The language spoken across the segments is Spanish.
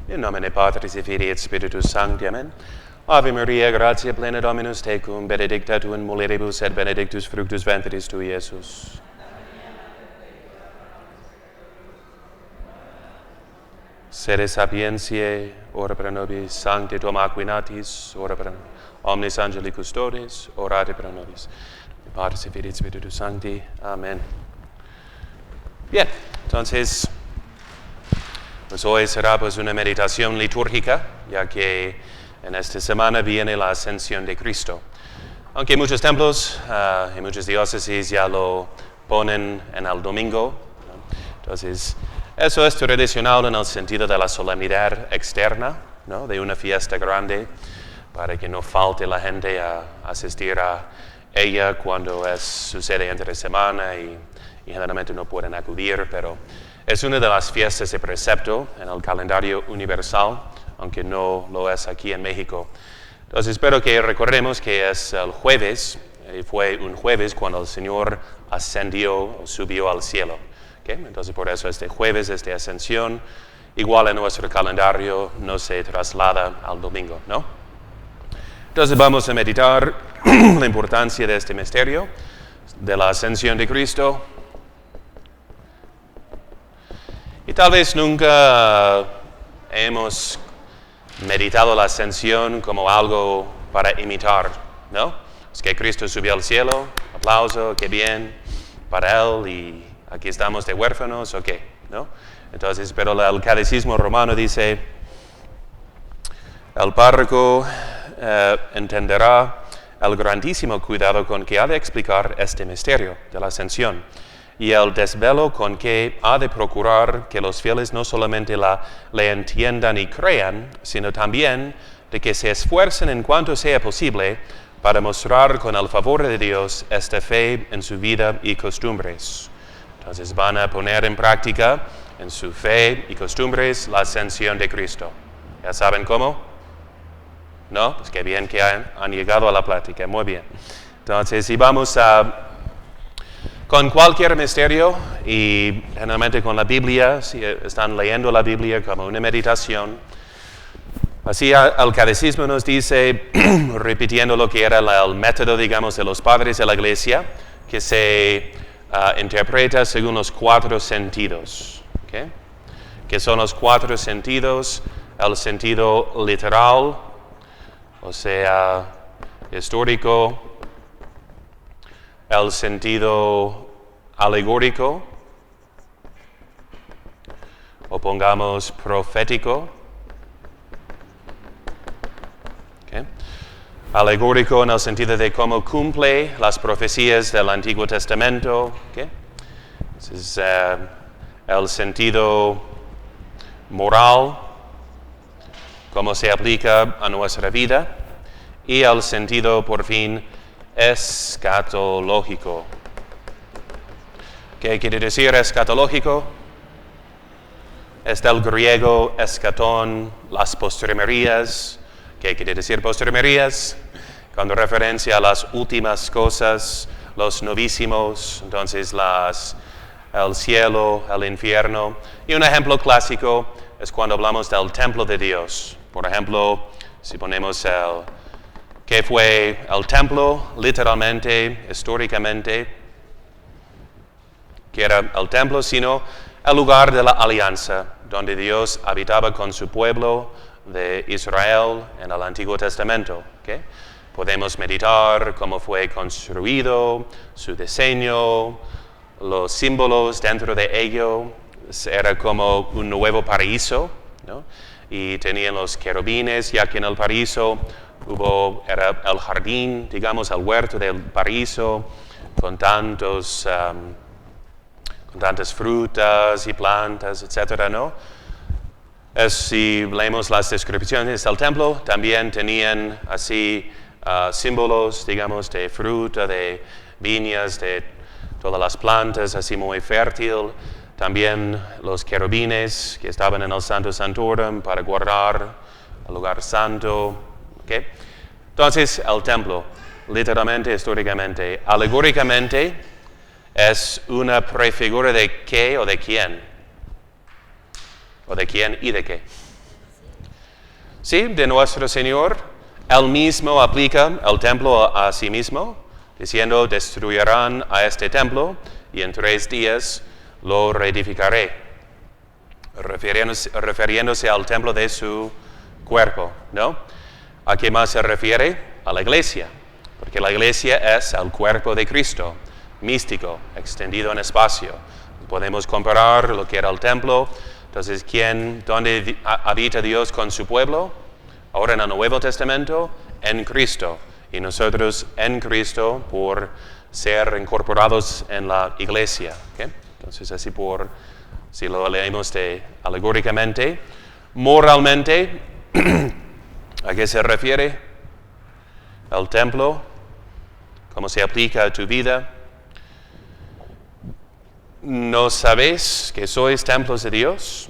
In nomine Patris et Filii et Spiritus Sancti. Amen. Ave Maria, gratia plena Dominus tecum, benedicta tu in mulieribus et benedictus fructus ventris tui, Iesus. Sede sapientiae, ora pro nobis, Sancte Tom Aquinatis, ora pro omnis angeli custodes, orate pro nobis. Patris et Filii et Spiritus Sancti. Amén. Bien, entonces, pues hoy será pues una meditación litúrgica, ya que en esta semana viene la ascensión de Cristo. Aunque muchos templos y muchas diócesis ya lo ponen en el domingo, ¿no? Entonces, eso es tradicional en el sentido de la solemnidad externa, ¿no? De una fiesta grande, para que no falte la gente a asistir a ella cuando sucede entre semana y generalmente no pueden acudir, pero es una de las fiestas de precepto en el calendario universal, aunque no lo es aquí en México. Entonces espero que recordemos que es el jueves, y fue un jueves cuando el Señor ascendió o subió al cielo. ¿Okay? Entonces por eso este jueves, esta ascensión, igual en nuestro calendario no se traslada al domingo, ¿no? Entonces vamos a meditar la importancia de este misterio, de la ascensión de Cristo. Y tal vez nunca hemos meditado la ascensión como algo para imitar, ¿no? Es que Cristo subió al cielo, aplauso, qué bien para Él, y aquí estamos de huérfanos, ¿o qué? ¿No? Entonces, pero el catecismo romano dice, el párroco entenderá el grandísimo cuidado con que ha de explicar este misterio de la ascensión, y el desvelo con que ha de procurar que los fieles no solamente le entiendan y crean, sino también de que se esfuercen en cuanto sea posible para mostrar con el favor de Dios esta fe en su vida y costumbres. Entonces van a poner en práctica en su fe y costumbres la ascensión de Cristo. ¿Ya saben cómo? ¿No? Pues qué bien que han llegado a la plática, muy bien. Entonces, si vamos con cualquier misterio, y generalmente con la Biblia, si están leyendo la Biblia como una meditación, así el catecismo nos dice, repitiendo lo que era el método, digamos, de los padres de la Iglesia, que se interpreta según los 4 sentidos. ¿Okay? ¿Qué son los 4 sentidos? El sentido literal, o sea, histórico, el sentido alegórico, o pongamos profético. ¿Okay? Alegórico en el sentido de cómo cumple las profecías del Antiguo Testamento. ¿Okay? Ese es el sentido moral, cómo se aplica a nuestra vida, y el sentido, por fin, escatológico. ¿Qué quiere decir escatológico? Es del griego escatón, las postrimerías. ¿Qué quiere decir postrimerías? Cuando referencia a las últimas cosas, los novísimos, entonces el cielo, el infierno. Y un ejemplo clásico es cuando hablamos del templo de Dios. Por ejemplo, si ponemos ¿qué fue el templo? Literalmente, históricamente, que era el templo, sino el lugar de la alianza, donde Dios habitaba con su pueblo de Israel en el Antiguo Testamento. ¿Okay? Podemos meditar cómo fue construido, su diseño, los símbolos dentro de ello. Era como un nuevo paraíso, ¿no? Y tenían los querubines, ya que en el paraíso era el jardín, digamos, el huerto del paraíso, con tantas frutas y plantas, etcétera, ¿no? Si leemos las descripciones del templo, también tenían así símbolos, digamos, de fruta, de viñas, de todas las plantas, así muy fértil. También los querubines que estaban en el Santo Santorum para guardar el lugar santo. ¿Okay? Entonces, el templo, literalmente, históricamente, alegóricamente, es una prefigura de qué o de quién. ¿O de quién y de qué? Sí, de nuestro Señor, Él mismo aplica el templo a sí mismo, diciendo, destruirán a este templo y en 3 días lo reedificaré, refiriéndose al templo de su cuerpo, ¿no? ¿A qué más se refiere? A la iglesia, porque la iglesia es el cuerpo de Cristo, místico, extendido en espacio. Podemos comparar lo que era el templo. Entonces, ¿dónde habita Dios con su pueblo? Ahora en el Nuevo Testamento, en Cristo. Y nosotros en Cristo por ser incorporados en la iglesia. ¿Okay? Entonces, así si lo leemos alegóricamente, moralmente, ¿a qué se refiere el templo? ¿Cómo se aplica a tu vida? ¿No sabéis que sois templos de Dios?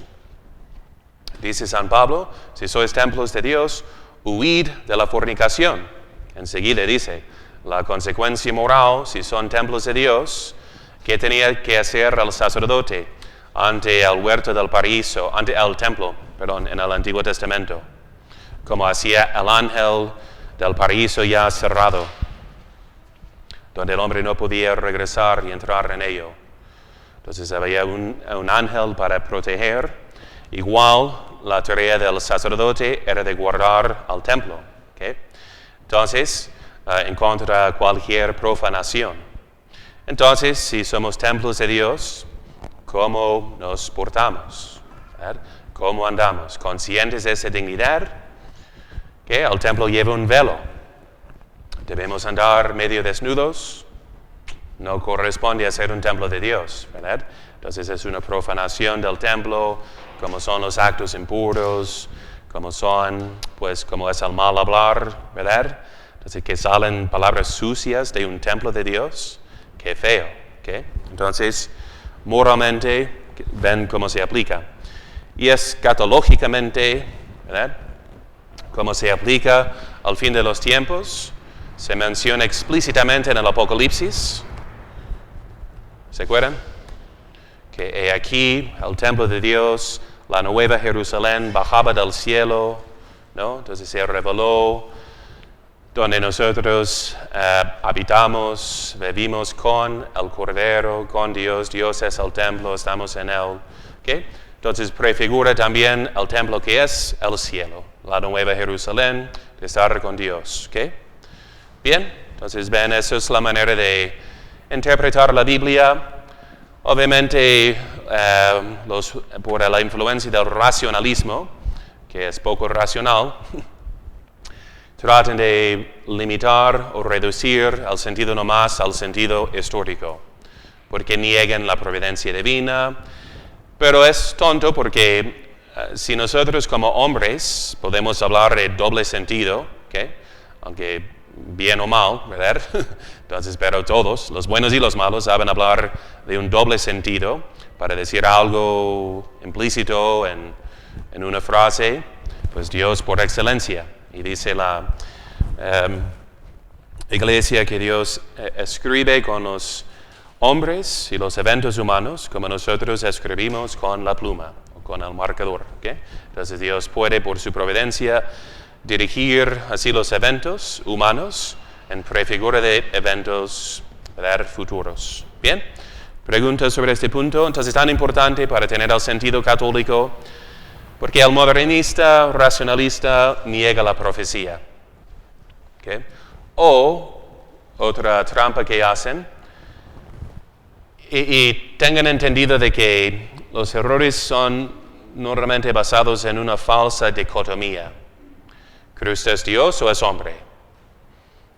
Dice San Pablo, si sois templos de Dios, huid de la fornicación. Enseguida dice, la consecuencia moral, si son templos de Dios, ¿qué tenía que hacer el sacerdote ante el huerto del paraíso, ante el templo, en el Antiguo Testamento? Como hacía el ángel del paraíso ya cerrado, donde el hombre no podía regresar y entrar en ello. Entonces había un ángel para proteger. Igual la tarea del sacerdote era de guardar el templo. ¿Okay? Entonces, en contra de cualquier profanación. Entonces, si somos templos de Dios, ¿cómo nos portamos? ¿Verdad? ¿Cómo andamos? ¿Conscientes de esa dignidad? ¿Okay? El templo lleva un velo. ¿Debemos andar medio desnudos? No corresponde a ser un templo de Dios, ¿verdad? Entonces es una profanación del templo, como son los actos impuros, como es el mal hablar, ¿verdad? Entonces que salen palabras sucias de un templo de Dios, qué feo, ¿ok? Entonces, moralmente, ven cómo se aplica. Y escatológicamente, ¿verdad? Cómo se aplica al fin de los tiempos, se menciona explícitamente en el Apocalipsis. ¿Se acuerdan? Que he aquí el templo de Dios, la nueva Jerusalén bajaba del cielo, ¿no? Entonces se reveló donde nosotros habitamos, vivimos con el Cordero, con Dios. Dios es el templo, estamos en él. ¿Okay? Entonces prefigura también el templo que es el cielo, la nueva Jerusalén, de estar con Dios. ¿Okay? Bien, entonces ven, eso es la manera de interpretar la Biblia. Obviamente, por la influencia del racionalismo, que es poco racional, tratan de limitar o reducir el sentido nomás al sentido histórico, porque niegan la providencia divina. Pero es tonto porque si nosotros como hombres podemos hablar de doble sentido, ¿okay? Aunque bien o mal, ¿verdad? Entonces, pero todos, los buenos y los malos, saben hablar de un doble sentido para decir algo implícito en una frase, pues Dios por excelencia. Y dice la Iglesia que Dios escribe con los hombres y los eventos humanos como nosotros escribimos con la pluma o con el marcador. ¿Okay? Entonces Dios puede por su providencia dirigir así los eventos humanos en prefigura de eventos, ¿verdad?, futuros. Bien, preguntas sobre este punto. Entonces es tan importante para tener el sentido católico porque el modernista, racionalista niega la profecía. ¿Okay? O otra trampa que hacen y tengan entendido de que los errores son normalmente basados en una falsa dicotomía. ¿Cristo es Dios o es hombre?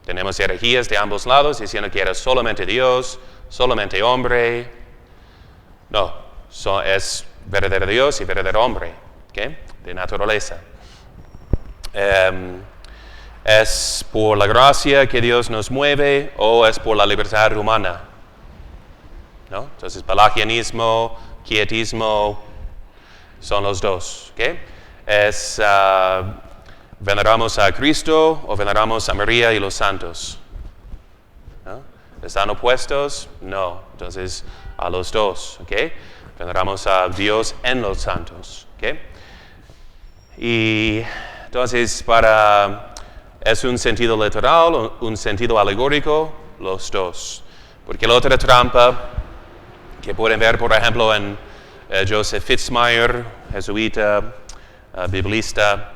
Tenemos herejías de ambos lados diciendo que era solamente Dios, solamente hombre. No, es verdadero Dios y verdadero hombre, ¿okay? De naturaleza. ¿Es por la gracia que Dios nos mueve o es por la libertad humana? ¿No? Entonces, pelagianismo, quietismo, son los dos, ¿okay? ¿Veneramos a Cristo o veneramos a María y los santos? ¿No? ¿Están opuestos? No. Entonces, a los dos, ¿ok? Veneramos a Dios en los santos, ¿ok? Y Entonces, ¿es un sentido literal o un sentido alegórico? Los dos. Porque la otra trampa que pueden ver, por ejemplo, en Joseph Fitzmyer, jesuita, biblista,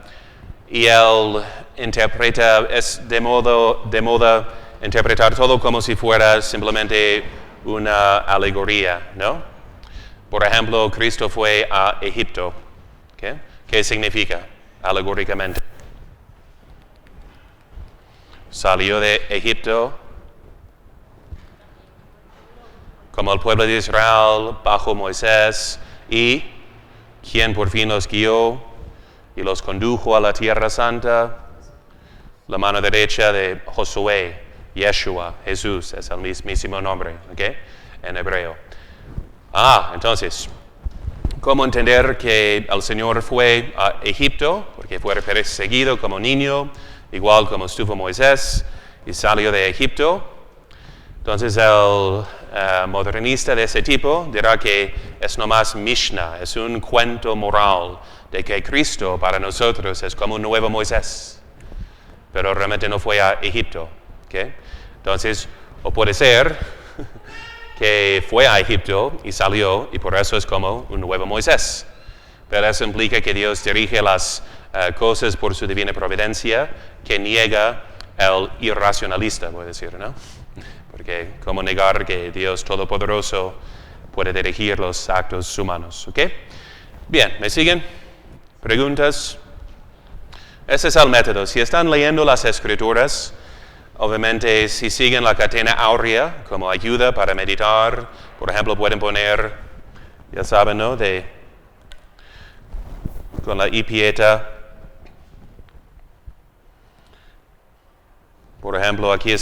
y él interpreta, es de moda interpretar todo como si fuera simplemente una alegoría, ¿no? Por ejemplo, Cristo fue a Egipto. ¿Okay? ¿Qué significa alegóricamente? Salió de Egipto como el pueblo de Israel bajo Moisés y quien por fin los guió y los condujo a la tierra santa, la mano derecha de Josué, Yeshua, Jesús, es el mismísimo nombre, ¿okay? En hebreo. Entonces, ¿cómo entender que el Señor fue a Egipto? Porque fue perseguido como niño, igual como estuvo Moisés, y salió de Egipto. Entonces el modernista de ese tipo dirá que es nomás Mishnah, es un cuento moral de que Cristo para nosotros es como un nuevo Moisés, pero realmente no fue a Egipto. ¿Okay? Entonces, o puede ser que fue a Egipto y salió y por eso es como un nuevo Moisés. Pero eso implica que Dios dirige las cosas por su divina providencia, que niega el irracionalista, voy a decir, ¿no? Porque cómo negar que Dios Todopoderoso puede dirigir los actos humanos, ¿ok? Bien, ¿me siguen? ¿Preguntas? Ese es el método. Si están leyendo las Escrituras, obviamente si siguen la catena áurea como ayuda para meditar, por ejemplo, pueden poner, ya saben, ¿no? Con la Ipieta. Por ejemplo, aquí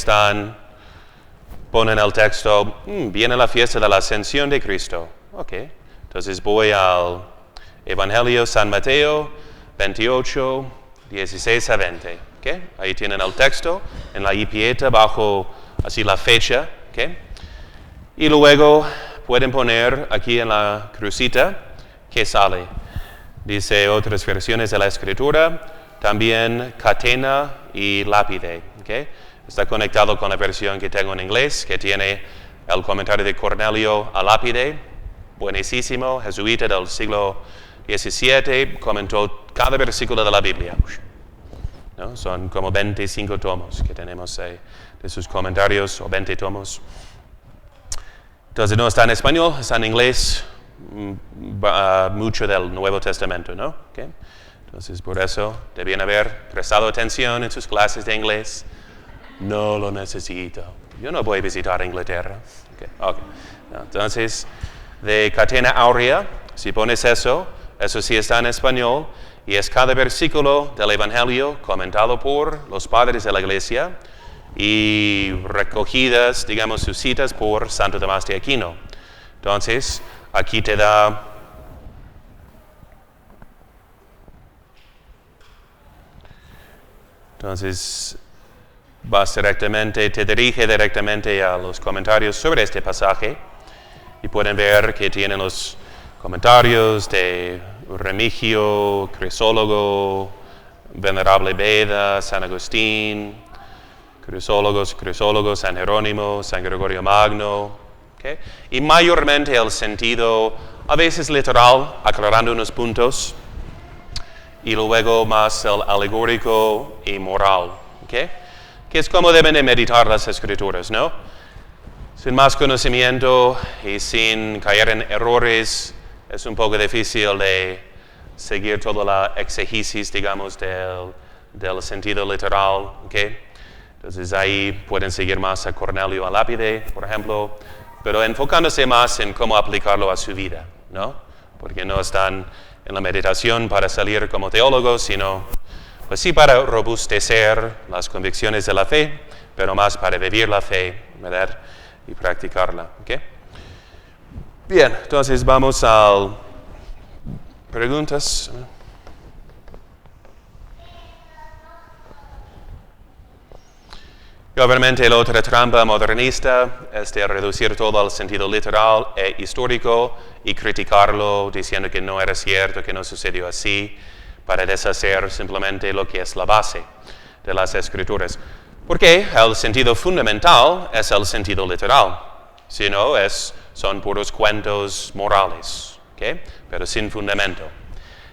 ponen el texto, viene la fiesta de la ascensión de Cristo. Ok, entonces voy al Evangelio San Mateo 28, 16 a 20. Okay? Ahí tienen el texto, en la Ipieta bajo así la fecha. Okay? Y luego pueden poner aquí en la crucita que sale. Dice otras versiones de la Escritura, también catena y lápide. Okay? Está conectado con la versión que tengo en inglés, que tiene el comentario de Cornelio a lápide, buenísimo, jesuita del siglo XVII, comentó cada versículo de la Biblia. ¿No? Son como 25 tomos que tenemos de sus comentarios, o 20 tomos. Entonces no está en español, está en inglés, mucho del Nuevo Testamento, ¿no? Okay. Entonces por eso debían haber prestado atención en sus clases de inglés. No lo necesito. Yo no voy a visitar Inglaterra. Okay. No, entonces, de catena áurea, si pones eso sí está en español, y es cada versículo del Evangelio comentado por los padres de la Iglesia y recogidas, digamos, sus citas por Santo Tomás de Aquino. Entonces, aquí te da te dirige directamente a los comentarios sobre este pasaje y pueden ver que tienen los comentarios de Remigio, Crisólogo, Venerable Beda, San Agustín, Crisólogo, San Jerónimo, San Gregorio Magno, ¿okay? Y mayormente el sentido, a veces literal, aclarando unos puntos, y luego más el alegórico y moral, ¿okay? Que es como deben de meditar las Escrituras, ¿no? Sin más conocimiento y sin caer en errores, es un poco difícil de seguir toda la exegesis, digamos, del sentido literal, ¿ok? Entonces ahí pueden seguir más a Cornelio a lápide, por ejemplo, pero enfocándose más en cómo aplicarlo a su vida, ¿no? Porque no están en la meditación para salir como teólogos, sino pues sí para robustecer las convicciones de la fe, pero más para vivir la fe, ¿verdad? Y practicarla, ¿ok? Bien, entonces vamos a preguntas. Y obviamente la otra trampa modernista es de reducir todo al sentido literal e histórico y criticarlo diciendo que no era cierto, que no sucedió así. para deshacer simplemente lo que es la base de las Escrituras. Porque el sentido fundamental es el sentido literal, si no son puros cuentos morales, ¿okay? Pero sin fundamento.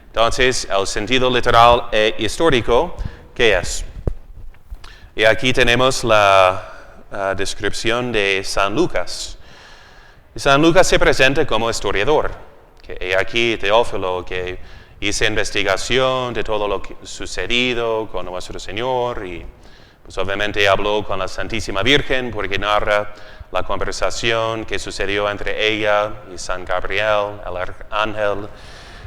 Entonces, el sentido literal e histórico, ¿qué es? Y aquí tenemos la descripción de San Lucas. Y San Lucas se presenta como historiador. Y aquí Teófilo, que hizo investigación de todo lo que ha sucedido con nuestro Señor y pues obviamente habló con la Santísima Virgen porque narra la conversación que sucedió entre ella y San Gabriel, el arcángel.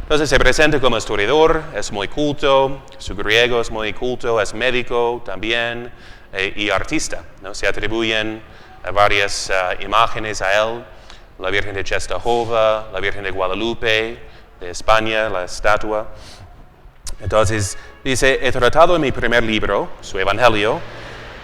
Entonces se presenta como historiador, es muy culto, su griego es muy culto, es médico también y artista, ¿no? Se atribuyen varias imágenes a él, la Virgen de Czestochowa, la Virgen de Guadalupe, de España, la estatua. Entonces dice, he tratado en mi primer libro, su Evangelio,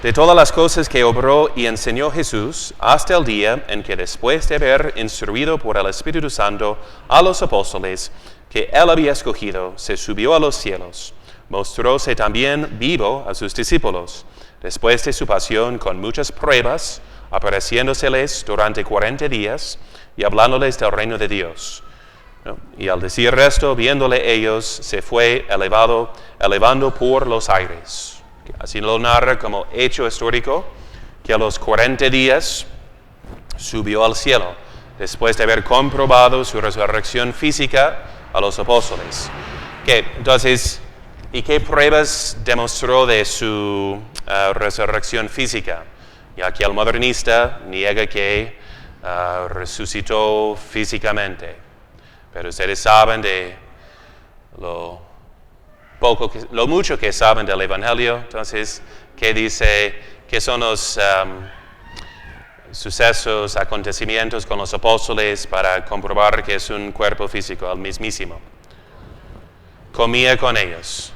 de todas las cosas que obró y enseñó Jesús hasta el día en que después de haber instruido por el Espíritu Santo a los apóstoles que él había escogido, se subió a los cielos, mostróse también vivo a sus discípulos, después de su pasión con muchas pruebas, apareciéndoseles durante 40 días y hablándoles del reino de Dios. ¿No? Y al decir esto, viéndole ellos, se fue elevando por los aires. Así lo narra como hecho histórico, que a los 40 días subió al cielo, después de haber comprobado su resurrección física a los apóstoles. Entonces, ¿y qué pruebas demostró de su resurrección física? Y aquí el modernista niega que resucitó físicamente. Pero ustedes saben de lo mucho que saben del Evangelio. Entonces, ¿qué dice? ¿Qué son los sucesos, acontecimientos con los apóstoles para comprobar que es un cuerpo físico, el mismísimo? Comía con ellos.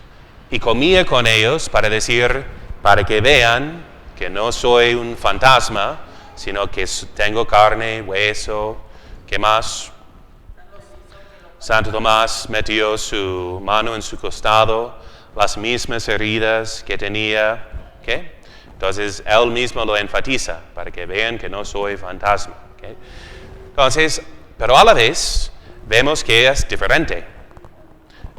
Y comía con ellos para que vean que no soy un fantasma, sino que tengo carne, hueso. ¿Qué más? Santo Tomás metió su mano en su costado, las mismas heridas que tenía. ¿Okay? Entonces, él mismo lo enfatiza para que vean que no soy fantasma. ¿Okay? Entonces, pero a la vez, vemos que es diferente,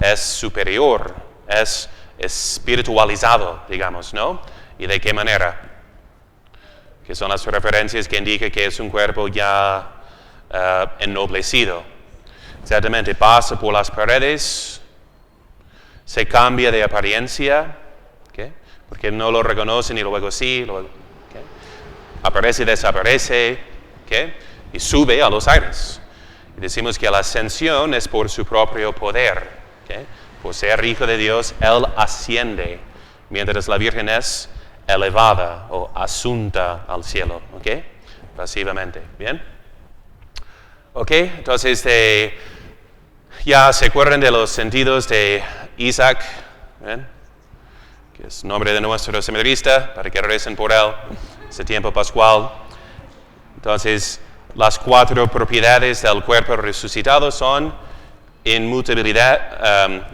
es superior, es espiritualizado, digamos, ¿no? ¿Y de qué manera? Que son las referencias que indican que es un cuerpo ya ennoblecido. Exactamente, pasa por las paredes, se cambia de apariencia, ¿okay? Porque no lo reconocen y luego sí, ¿okay? Aparece y desaparece, ¿okay? Y sube a los aires. Y decimos que la ascensión es por su propio poder, ¿okay? Por ser hijo de Dios, Él asciende, mientras la Virgen es elevada o asunta al cielo, ¿ok? Pasivamente, ¿bien? Ok, entonces ya se acuerdan de los sentidos de Isaac, ¿bien? Que es nombre de nuestro seminarista, para que recen por él, ese tiempo pascual. Entonces, las 4 propiedades del cuerpo resucitado son inmutabilidad,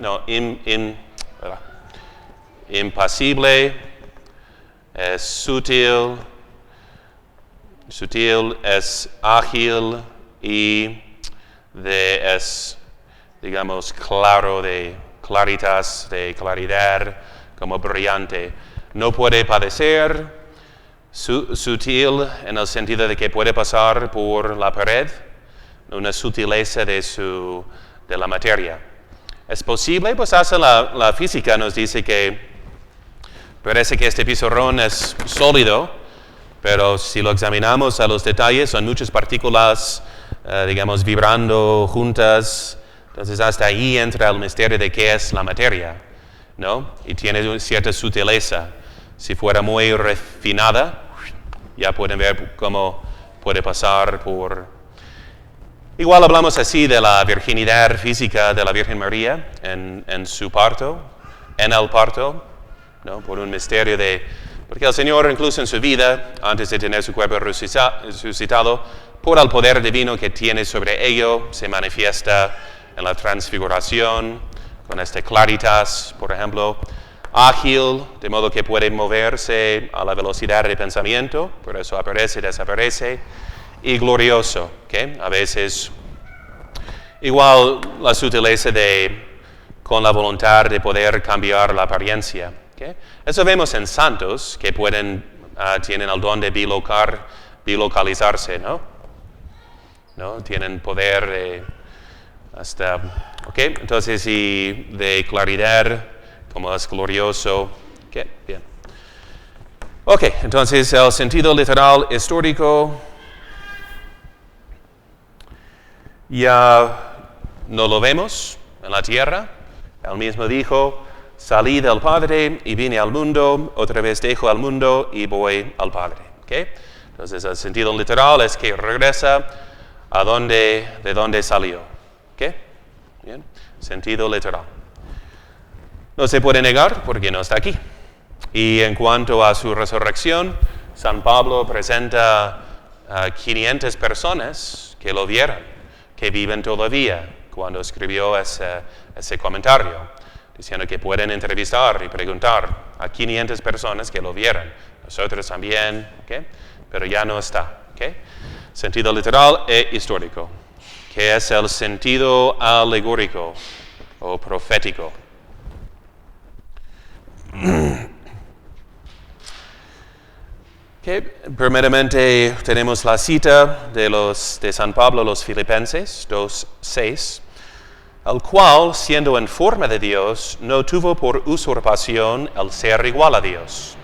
impasible, es sutil, es ágil y es, digamos, claro, de claritas, de claridad, como brillante. No puede padecer, sutil en el sentido de que puede pasar por la pared, una sutileza de la materia. ¿Es posible? Pues hasta la física nos dice que parece que este pizarrón es sólido, pero si lo examinamos a los detalles, son muchas partículas, digamos, vibrando juntas. Entonces, hasta ahí entra el misterio de qué es la materia, ¿no? Y tiene cierta sutileza. Si fuera muy refinada, ya pueden ver cómo puede pasar por... Igual hablamos así de la virginidad física de la Virgen María en su parto, en el parto, ¿no? Por un misterio porque el Señor incluso en su vida, antes de tener su cuerpo resucitado, por el poder divino que tiene sobre ello, se manifiesta en la transfiguración, con este claritas, por ejemplo, ágil, de modo que puede moverse a la velocidad de pensamiento, por eso aparece, desaparece, y glorioso, ¿okay? A veces, igual la sutileza con la voluntad de poder cambiar la apariencia, ¿okay? Eso vemos en santos que tienen el don de bilocalizarse, ¿no? Tienen poder ¿okay? Entonces, y de claridad, como es glorioso, ¿okay? Bien. Ok, entonces el sentido literal histórico ya no lo vemos en la tierra. Él mismo dijo, salí del Padre y vine al mundo, otra vez dejo al mundo y voy al Padre. ¿Okay? Entonces el sentido literal es que regresa de donde salió. ¿Okay? Bien, sentido literal. No se puede negar porque no está aquí. Y en cuanto a su resurrección, San Pablo presenta a 500 personas que lo vieron, que viven todavía, cuando escribió ese comentario, diciendo que pueden entrevistar y preguntar a 500 personas que lo vieron. Nosotros también, ¿okay? Pero ya no está. ¿Okay? Sentido literal e histórico, que es el sentido alegórico o profético. Okay. Primeramente tenemos la cita de San Pablo a los Filipenses 2:6, el cual, siendo en forma de Dios, no tuvo por usurpación el ser igual a Dios,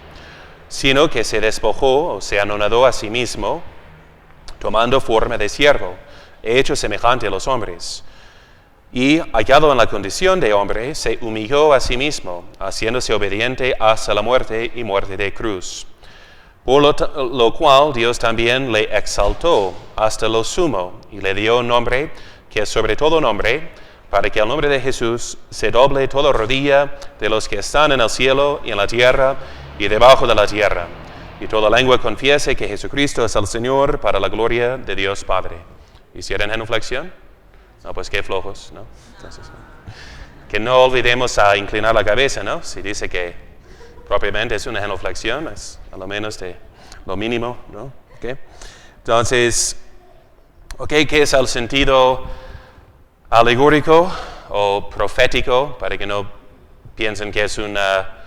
sino que se despojó o se anonadó a sí mismo, tomando forma de siervo, hecho semejante a los hombres. Y, hallado en la condición de hombre, se humilló a sí mismo, haciéndose obediente hasta la muerte y muerte de cruz. Por lo cual Dios también le exaltó hasta lo sumo y le dio un nombre que es sobre todo nombre, para que el nombre de Jesús se doble toda rodilla de los que están en el cielo y en la tierra y debajo de la tierra, y toda lengua confiese que Jesucristo es el Señor, para la gloria de Dios Padre. ¿Hicieron genuflexión? No, pues qué flojos, ¿no? Entonces, que no olvidemos a inclinar la cabeza, ¿no? Si dice que propiamente es una genuflexión, es a lo menos de lo mínimo, ¿no? ¿Okay? Entonces, ¿qué es el sentido alegórico o profético? Para que no piensen que es una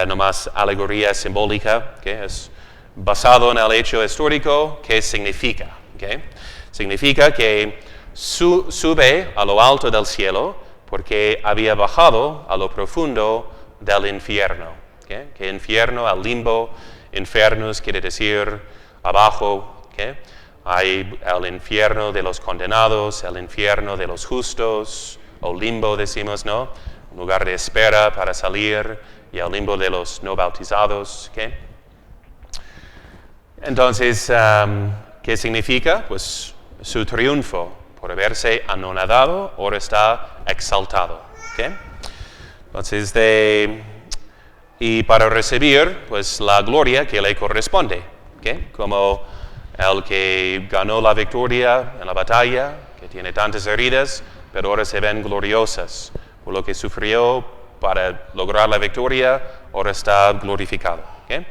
nomás alegoría simbólica, que es basado en el hecho histórico. ¿Qué significa? ¿Okay? Significa que sube a lo alto del cielo porque había bajado a lo profundo del infierno. ¿Okay? Que infierno, al limbo, infiernos quiere decir abajo. ¿Okay? Hay el infierno de los condenados, el infierno de los justos, o limbo decimos, ¿no? Un lugar de espera para salir, y el limbo de los no bautizados. ¿Okay? Entonces, ¿qué significa? Pues su triunfo, por haberse anonadado, ahora está exaltado. ¿Okay? Entonces, y para recibir pues la gloria que le corresponde, ¿okay? Como el que ganó la victoria en la batalla, que tiene tantas heridas, pero ahora se ven gloriosas. Por lo que sufrió para lograr la victoria, ahora está glorificado. ¿Okay?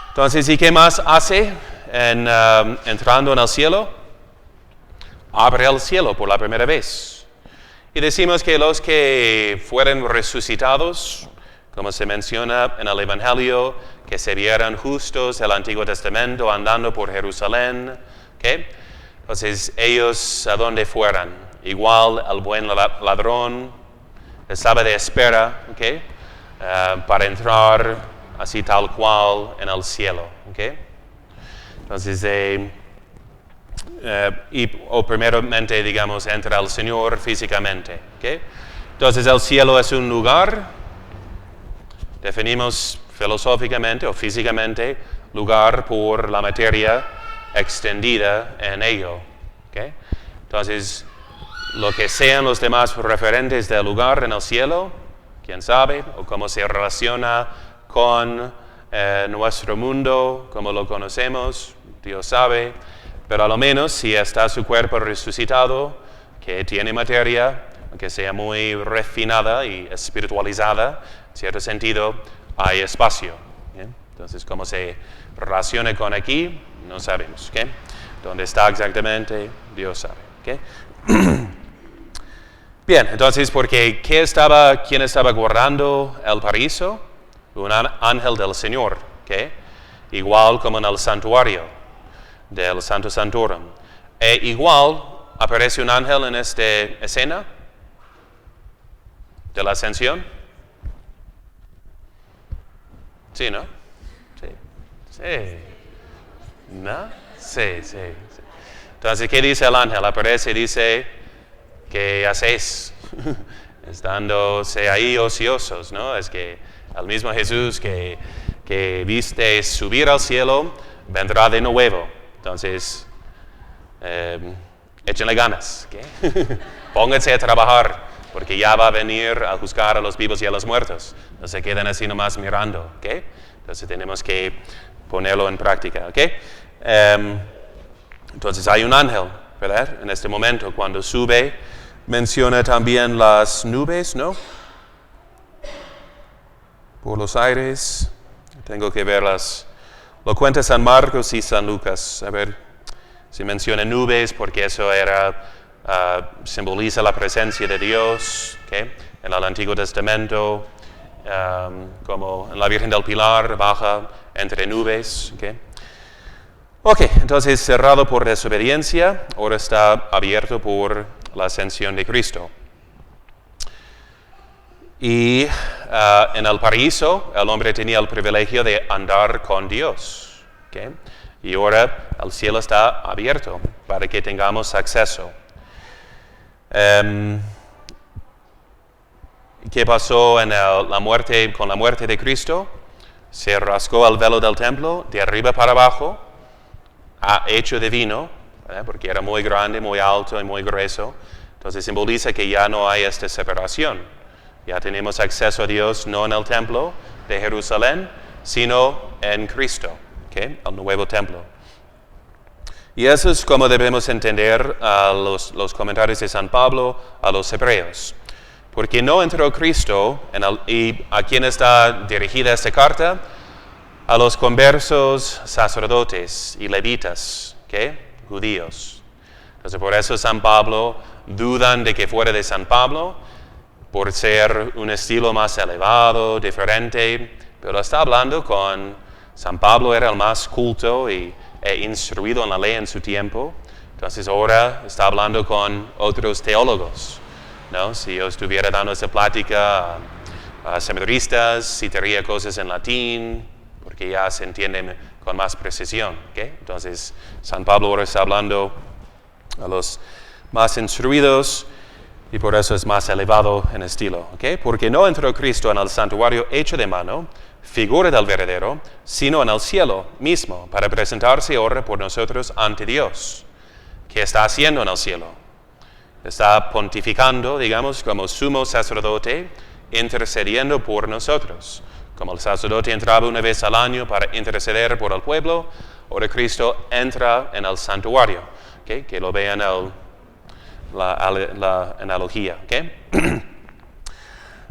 Entonces, ¿y qué más hace entrando en el cielo? Abre el cielo por la primera vez. Y decimos que los que fueron resucitados, como se menciona en el Evangelio, que se vieran justos del Antiguo Testamento andando por Jerusalén. ¿Okay? Entonces, ellos a dónde fueran. Igual el buen ladrón estaba de espera, ¿okay? Para entrar así tal cual en el cielo. ¿Okay? Entonces, o primeramente, digamos, entra el Señor físicamente. ¿Okay? Entonces, el cielo es un lugar. Definimos filosóficamente o físicamente lugar por la materia extendida en ello. ¿Okay? Entonces, lo que sean los demás referentes del lugar en el cielo, quién sabe, o cómo se relaciona con nuestro mundo, como lo conocemos, Dios sabe, pero a lo menos si está su cuerpo resucitado, que tiene materia, aunque sea muy refinada y espiritualizada, en cierto sentido, hay espacio. ¿Bien? Entonces, cómo se relaciona con aquí, no sabemos. ¿Okay? ¿Dónde está exactamente? Dios sabe. ¿Okay? Bien, entonces, porque ¿quién estaba guardando el paraíso? Un ángel del Señor, ¿okay? Igual como en el santuario del Santo Santorum. E igual aparece un ángel en esta escena de la ascensión. Sí, ¿no? Sí. Sí. ¿No? Sí, sí, sí. Entonces, ¿qué dice el ángel? Aparece y dice, ¿qué hacéis? Estándose ahí ociosos, ¿no? Es que el mismo Jesús que viste subir al cielo, vendrá de nuevo. Entonces, échenle ganas, ¿okay? Pónganse a trabajar, porque ya va a venir a juzgar a los vivos y a los muertos. No se queden así nomás mirando, ¿okay? Entonces tenemos que ponerlo en práctica, ¿okay? Entonces hay un ángel, ¿verdad? En este momento, cuando sube, menciona también las nubes, ¿no? Por los aires. Tengo que verlas. Lo cuenta San Marcos y San Lucas. A ver si menciona nubes, porque eso simboliza la presencia de Dios, ¿okay? En el Antiguo Testamento, como en la Virgen del Pilar, baja entre nubes, ¿okay? Ok, entonces cerrado por desobediencia, ahora está abierto por la ascensión de Cristo. Y en el paraíso, el hombre tenía el privilegio de andar con Dios. ¿Okay? Y ahora el cielo está abierto para que tengamos acceso. ¿Qué pasó con la muerte de Cristo? Se rasgó el velo del templo de arriba para abajo, hecho de vino, porque era muy grande, muy alto y muy grueso. Entonces simboliza que ya no hay esta separación. Ya tenemos acceso a Dios no en el templo de Jerusalén, sino en Cristo, ¿okay? El nuevo templo. Y eso es como debemos entender los comentarios de San Pablo a los hebreos. Porque no entró Cristo, y a quién está dirigida esta carta, a los conversos sacerdotes y levitas, ¿okay? Judíos. Entonces por eso San Pablo dudan de que fuera de San Pablo, por ser un estilo más elevado, diferente, pero está hablando San Pablo era el más culto e instruido en la ley en su tiempo, entonces ahora está hablando con otros teólogos, ¿no? Si yo estuviera dando esa plática a seminaristas, citaría cosas en latín, porque ya se entiende con más precisión, ¿okay? Entonces San Pablo ahora está hablando a los más instruidos, y por eso es más elevado en estilo, ¿okay? Porque no entró Cristo en el santuario hecho de mano, figura del verdadero, sino en el cielo mismo, para presentarse ahora por nosotros ante Dios. ¿Qué está haciendo en el cielo? Está pontificando, digamos, como sumo sacerdote, intercediendo por nosotros. Como el sacerdote entraba una vez al año para interceder por el pueblo, ahora Cristo entra en el santuario, ¿okay? Que lo vean la analogía, ¿okay?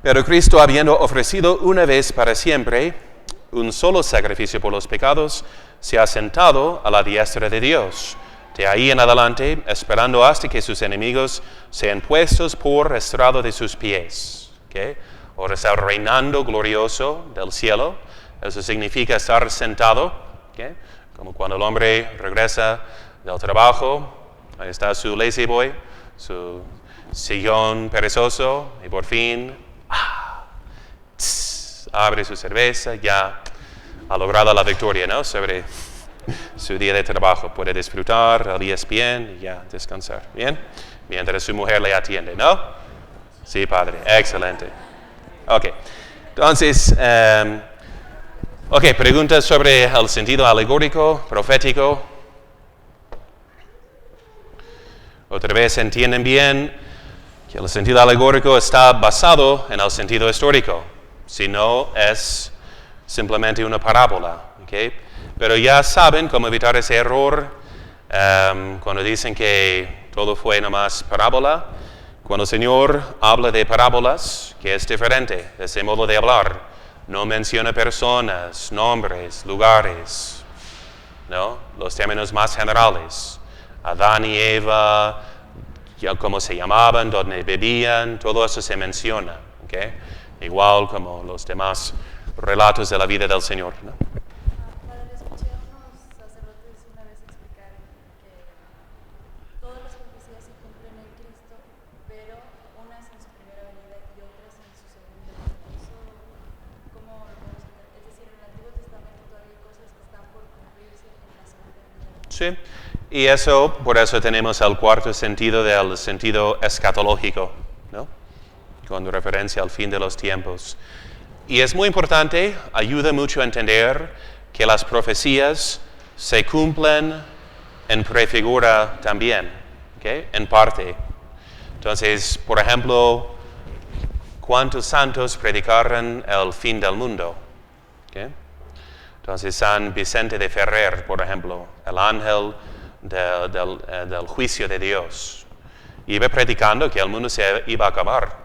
Pero Cristo, habiendo ofrecido una vez para siempre un solo sacrificio por los pecados, se ha sentado a la diestra de Dios. De ahí en adelante, esperando hasta que sus enemigos sean puestos por estrado de sus pies. ¿Okay? Ahora está reinando glorioso del cielo. Eso significa estar sentado, ¿okay? Como cuando el hombre regresa del trabajo, ahí está su lazy boy, su sillón perezoso, y por fin abre su cerveza, ya ha logrado la victoria, ¿no? Sobre su día de trabajo. Puede disfrutar el ESPN y ya descansar. ¿Bien? Mientras su mujer le atiende, ¿no? Sí, padre. Excelente. Ok. Entonces, preguntas sobre el sentido alegórico, profético. Otra vez entienden bien que el sentido alegórico está basado en el sentido histórico, si no es simplemente una parábola, ¿okay? Pero ya saben cómo evitar ese error cuando dicen que todo fue nomás parábola. Cuando el Señor habla de parábolas, que es diferente, ese modo de hablar, no menciona personas, nombres, lugares, ¿no? Los términos más generales. Adán y Eva, cómo se llamaban, dónde vivían, todo eso se menciona, ¿okay? Igual como los demás relatos de la vida del Señor, ¿no? Padre, escuché a unos sacerdotes una vez explicar que todas las profecías se cumplen en Cristo, pero unas en su primera venida y otras en su segunda venida. ¿Eso cómo lo podemos entender? Es decir, en el Antiguo Testamento todavía hay cosas que están por cumplirse en la segunda venida. Sí, y eso, por eso tenemos el cuarto sentido del sentido escatológico, ¿no? Con referencia al fin de los tiempos. Y es muy importante, ayuda mucho a entender que las profecías se cumplen en prefigura también, ¿okay? En parte. Entonces, por ejemplo, ¿cuántos santos predicaron el fin del mundo? ¿Okay? Entonces, San Vicente de Ferrer, por ejemplo, el ángel del juicio de Dios, iba predicando que el mundo se iba a acabar.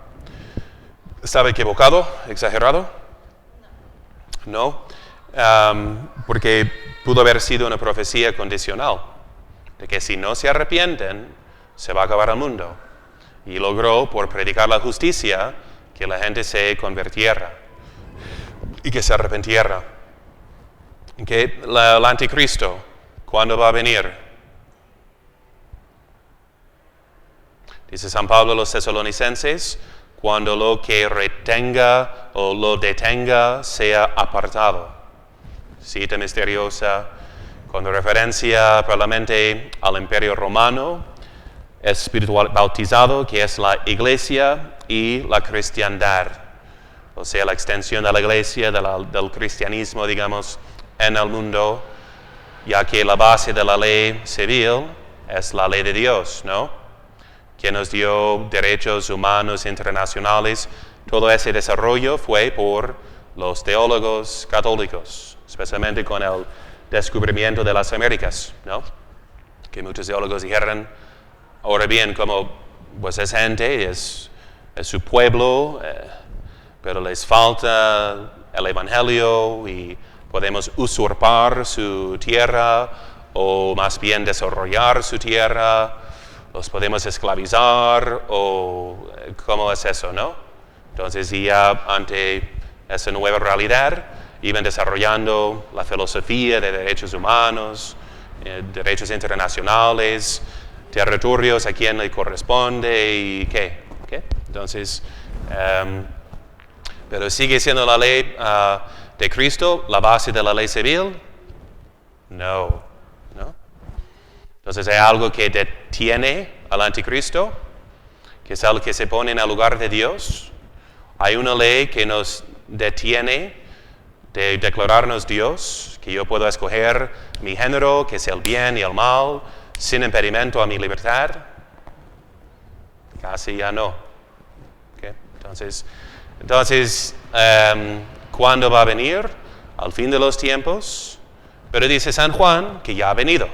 ¿Estaba equivocado? ¿Exagerado? No. Porque pudo haber sido una profecía condicional, de que si no se arrepienten, se va a acabar el mundo. Y logró, por predicar la justicia, que la gente se convirtiera y que se arrepintiera. ¿Okay? El anticristo, ¿cuándo va a venir? Dice San Pablo a los tesalonicenses, cuando lo que retenga o lo detenga sea apartado. Cita misteriosa, con referencia probablemente al Imperio Romano, espiritual bautizado, que es la Iglesia y la cristiandad. O sea, la extensión de la Iglesia, del cristianismo, digamos, en el mundo, ya que la base de la ley civil es la ley de Dios, ¿no? Que nos dio derechos humanos internacionales. Todo ese desarrollo fue por los teólogos católicos, especialmente con el descubrimiento de las Américas, ¿no? Que muchos teólogos dijeron, ahora bien, como pues es gente, es su pueblo, pero les falta el Evangelio y podemos usurpar su tierra o más bien desarrollar su tierra. Los podemos esclavizar o cómo es eso, ¿no? Entonces ya ante esa nueva realidad iban desarrollando la filosofía de derechos humanos, derechos internacionales, territorios a quien le corresponde y qué. ¿Okay? Entonces, pero sigue siendo la ley de Cristo la base de la ley civil? No. Entonces hay algo que detiene al anticristo, que es algo que se pone en el lugar de Dios. Hay una ley que nos detiene de declararnos Dios, que yo puedo escoger mi género, que es el bien y el mal, sin impedimento a mi libertad. Casi ya no. ¿Okay? Entonces, ¿cuándo va a venir? Al fin de los tiempos. Pero dice San Juan que ya ha venido.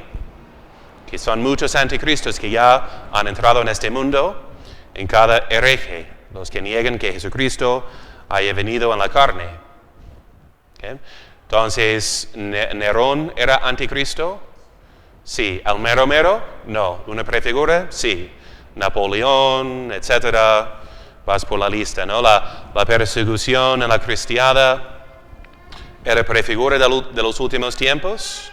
Que son muchos anticristos que ya han entrado en este mundo, en cada hereje, los que niegan que Jesucristo haya venido en la carne. ¿Okay? Entonces, ¿Nerón era anticristo? Sí. ¿El mero mero? No. ¿Una prefigura? Sí. Napoleón, etcétera. Vas por la lista, ¿no? La persecución en la cristiada era prefigura de los últimos tiempos,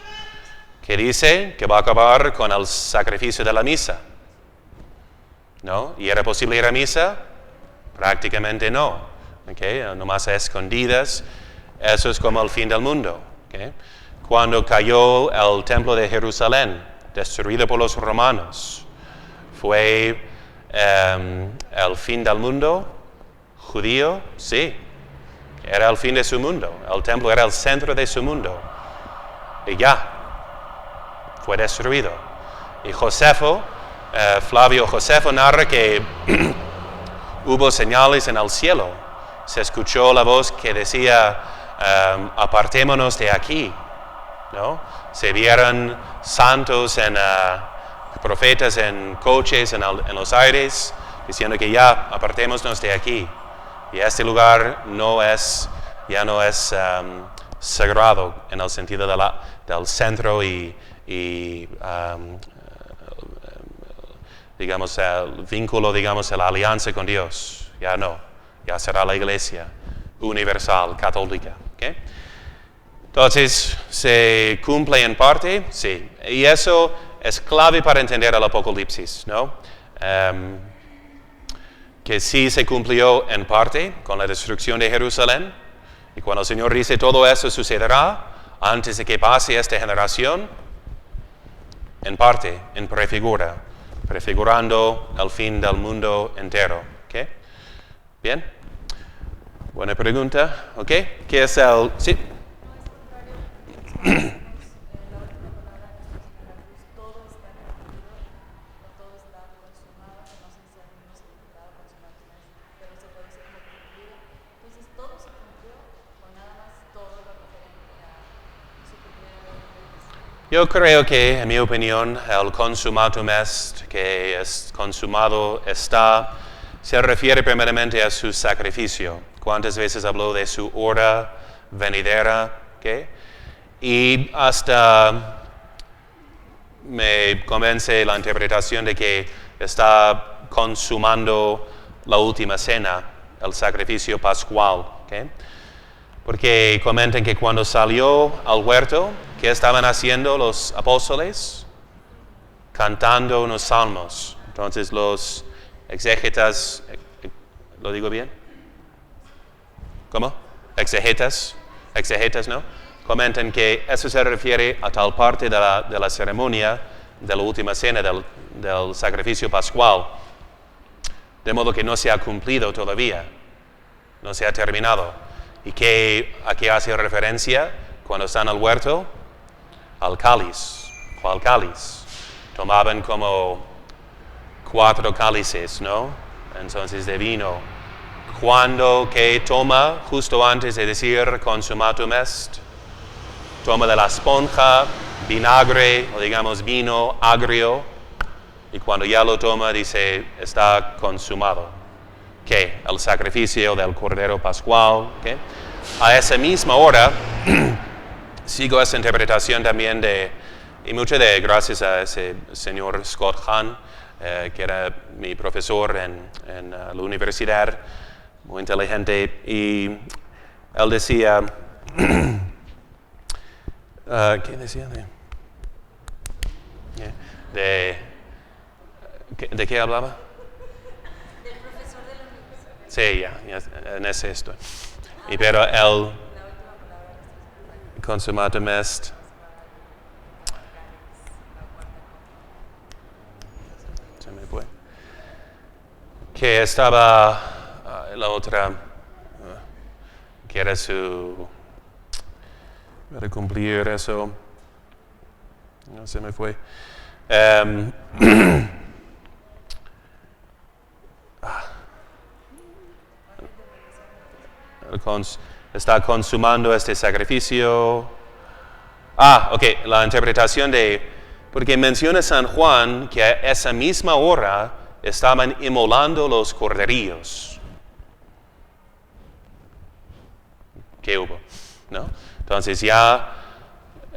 que dice que va a acabar con el sacrificio de la misa, ¿no? ¿Y era posible ir a misa? Prácticamente no, ¿okay? Nomás a escondidas. Eso es como el fin del mundo, ¿okay? Cuando cayó el templo de Jerusalén, destruido por los romanos, ¿fue el fin del mundo judío? Sí, era el fin de su mundo. El templo era el centro de su mundo. Y ya. Fue destruido. Y Flavio Josefo narra que hubo señales en el cielo. Se escuchó la voz que decía, apartémonos de aquí, ¿no? Se vieron santos, profetas en coches en los aires, diciendo que ya apartémonos de aquí. Y este lugar ya no es sagrado en el sentido del centro y digamos, el vínculo, digamos, la alianza con Dios. Ya no, ya será la iglesia universal, católica. ¿Okay? Entonces, ¿se cumple en parte? Sí. Y eso es clave para entender el Apocalipsis, ¿no? Que sí se cumplió en parte con la destrucción de Jerusalén. Y cuando el Señor dice todo eso sucederá antes de que pase esta generación, en parte, en prefigurando el fin del mundo entero. ¿Okay? ¿Bien? Buena pregunta. ¿Ok? ¿Qué es el...? Sí. Yo creo que, en mi opinión, el consumatum est, que es consumado está, se refiere primeramente a su sacrificio. ¿Cuántas veces habló de su hora venidera? ¿Okay? Y hasta me convence la interpretación de que está consumando la última cena, el sacrificio pascual. ¿Okay? Porque comentan que cuando salió al huerto, ¿qué estaban haciendo los apóstoles? Cantando unos salmos. Entonces los exégetas, ¿lo digo bien? ¿Cómo? Exégetas, ¿no? Comentan que eso se refiere a tal parte de la ceremonia de la última cena del sacrificio pascual. De modo que no se ha cumplido todavía, no se ha terminado. ¿Y a qué hace referencia cuando están al huerto? Al cáliz. ¿Cuál cáliz? Tomaban como 4 cálices, ¿no? Entonces de vino. Cuando que toma, justo antes de decir consumatum est, toma de la esponja, vinagre, o digamos vino agrio, y cuando ya lo toma dice, está consumado. ¿Qué? El sacrificio del Cordero Pascual. ¿Okay? A esa misma hora, sigo esa interpretación también y mucho gracias a ese señor Scott Hahn, que era mi profesor en la universidad, muy inteligente, y él decía, ¿qué decía? ¿De qué hablaba? Sí, ya en ese estoy. Pero el consumatum est. Se me fue. Que estaba la otra, que era para cumplir eso. No se me fue. Está consumando este sacrificio. Ok, la interpretación porque menciona San Juan que a esa misma hora estaban inmolando los corderillos. ¿Qué hubo? ¿No? Entonces ya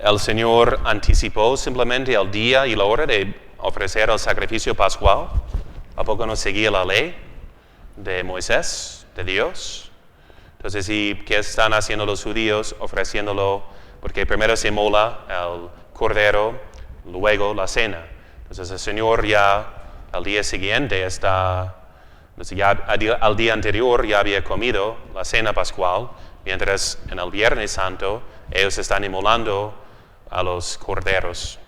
el Señor anticipó simplemente el día y la hora de ofrecer el sacrificio pascual. ¿A poco no seguía la ley de Moisés, de Dios? Entonces, ¿qué están haciendo los judíos? Ofreciéndolo, porque primero se inmola el cordero, luego la cena. Entonces el Señor ya al día siguiente al día anterior ya había comido la cena pascual, mientras en el Viernes Santo ellos están inmolando a los corderos.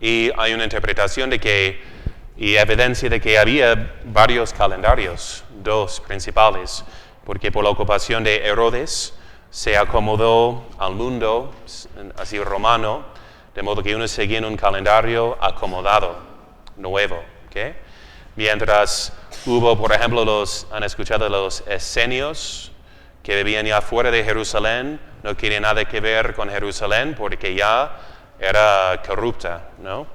Y hay una interpretación y evidencia de que había varios calendarios, 2 principales, porque por la ocupación de Herodes se acomodó al mundo, así romano, de modo que uno seguía en un calendario acomodado, nuevo. ¿Okay? Mientras hubo, por ejemplo, han escuchado los esenios, que vivían ya fuera de Jerusalén, no querían nada que ver con Jerusalén porque ya era corrupta, ¿no?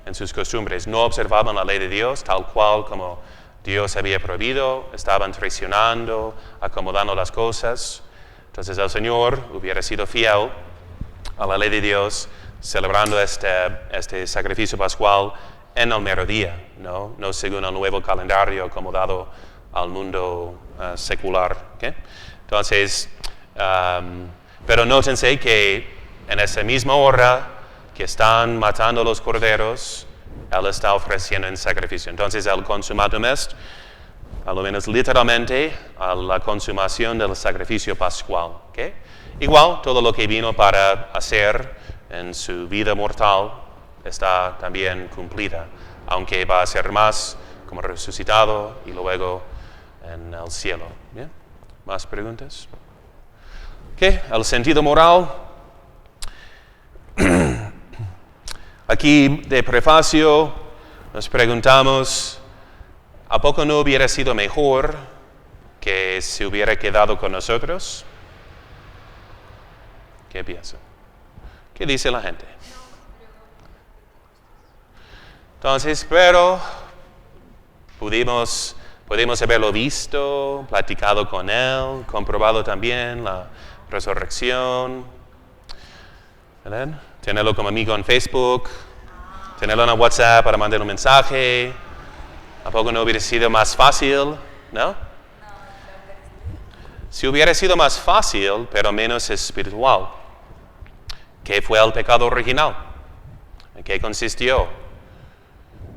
en sus costumbres, no observaban la ley de Dios tal cual como Dios había prohibido, estaban traicionando, acomodando las cosas. Entonces el Señor hubiera sido fiel a la ley de Dios, celebrando este sacrificio pascual en el mero día, no según el nuevo calendario acomodado al mundo secular. ¿Okay? Entonces, pero nótense que en esa misma hora que están matando los corderos, Él está ofreciendo en sacrificio. Entonces el consumatum est, a lo menos literalmente, a la consumación del sacrificio pascual. ¿Okay? Igual, todo lo que vino para hacer en su vida mortal está también cumplida, aunque va a ser más como resucitado y luego en el cielo. ¿Bien? ¿Más preguntas? ¿Okay? El sentido moral. Aquí de prefacio nos preguntamos, ¿a poco no hubiera sido mejor que se hubiera quedado con nosotros? ¿Qué piensan? ¿Qué dice la gente? Entonces, pero pudimos haberlo visto, platicado con Él, comprobado también la resurrección, ¿verdad? Tenerlo como amigo en Facebook, tenerlo en WhatsApp para mandar un mensaje. ¿A poco no hubiera sido más fácil? ¿No? Si hubiera sido más fácil, pero menos espiritual. ¿Qué fue el pecado original? ¿En qué consistió?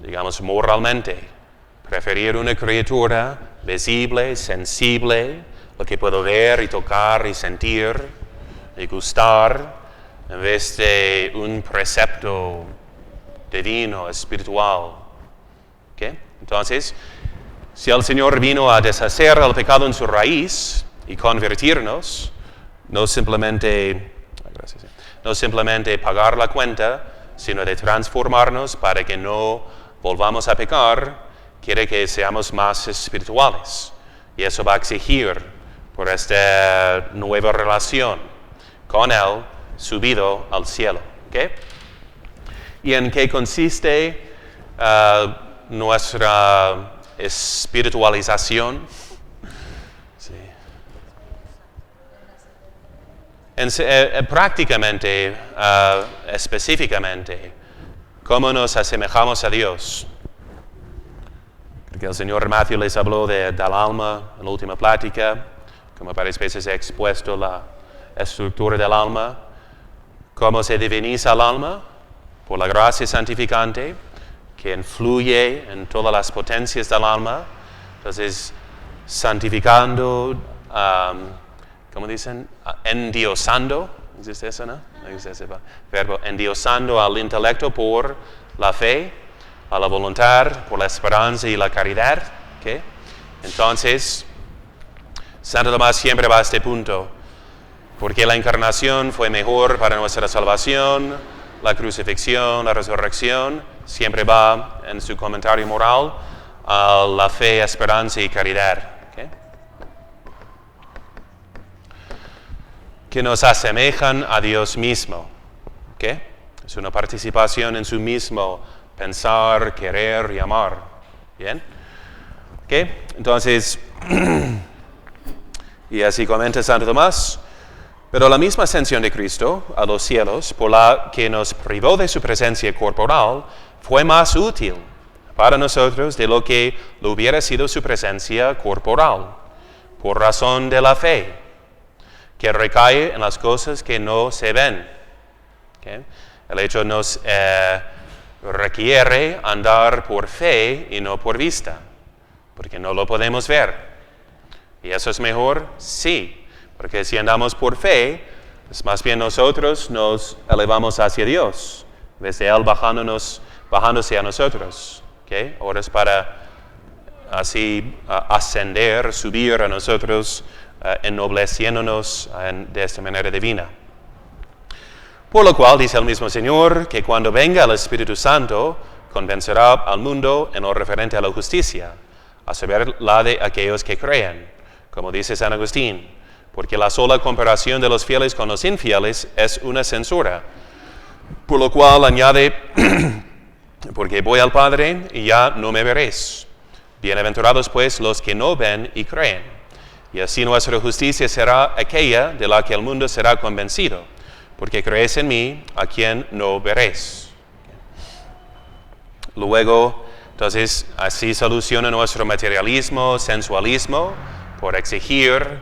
Digamos, moralmente. Preferir una criatura visible, sensible, lo que puedo ver y tocar y sentir y gustar, en vez de un precepto divino, espiritual. ¿Okay? Entonces, si el Señor vino a deshacer el pecado en su raíz y convertirnos, no simplemente pagar la cuenta, sino de transformarnos para que no volvamos a pecar, quiere que seamos más espirituales. Y eso va a exigir por esta nueva relación con Él, subido al cielo. ¿Okay? ¿Y en qué consiste nuestra espiritualización? Sí. Prácticamente, específicamente, ¿cómo nos asemejamos a Dios? Porque el señor Matthew les habló del alma en la última plática, como varias veces he expuesto la estructura del alma. ¿Cómo se diviniza el alma? Por la gracia santificante, que influye en todas las potencias del alma. Entonces, santificando, ¿cómo dicen? Endiosando. ¿Existe eso, no? No existe ese verbo. Endiosando al intelecto por la fe, a la voluntad, por la esperanza y la caridad. ¿Okay? Entonces, Santo Tomás siempre va a este punto. Porque la encarnación fue mejor para nuestra salvación, la crucifixión, la resurrección, siempre va en su comentario moral a la fe, esperanza y caridad. ¿Okay? Que nos asemejan a Dios mismo. ¿Okay? Es una participación en su mismo pensar, querer y amar. ¿Bien? ¿Okay? Entonces, y así comenta Santo Tomás. Pero la misma ascensión de Cristo a los cielos, por la que nos privó de su presencia corporal, fue más útil para nosotros de lo que lo hubiera sido su presencia corporal, por razón de la fe, que recae en las cosas que no se ven. ¿Okay? El hecho nos requiere andar por fe y no por vista, porque no lo podemos ver. ¿Y eso es mejor? Sí. Porque si andamos por fe, pues más bien nosotros nos elevamos hacia Dios, en vez de Él bajándose a nosotros. ¿Okay? Ahora es para así ascender, subir a nosotros, ennobleciéndonos de esta manera divina. Por lo cual dice el mismo Señor que cuando venga el Espíritu Santo, convencerá al mundo en lo referente a la justicia, a saber, la de aquellos que creen, como dice San Agustín. Porque la sola comparación de los fieles con los infieles es una censura. Por lo cual añade porque voy al Padre y ya no me veréis. Bienaventurados pues los que no ven y creen. Y así nuestra justicia será aquella de la que el mundo será convencido, porque creéis en mí, a quien no veréis. Luego, entonces, así soluciona nuestro materialismo, sensualismo, por exigir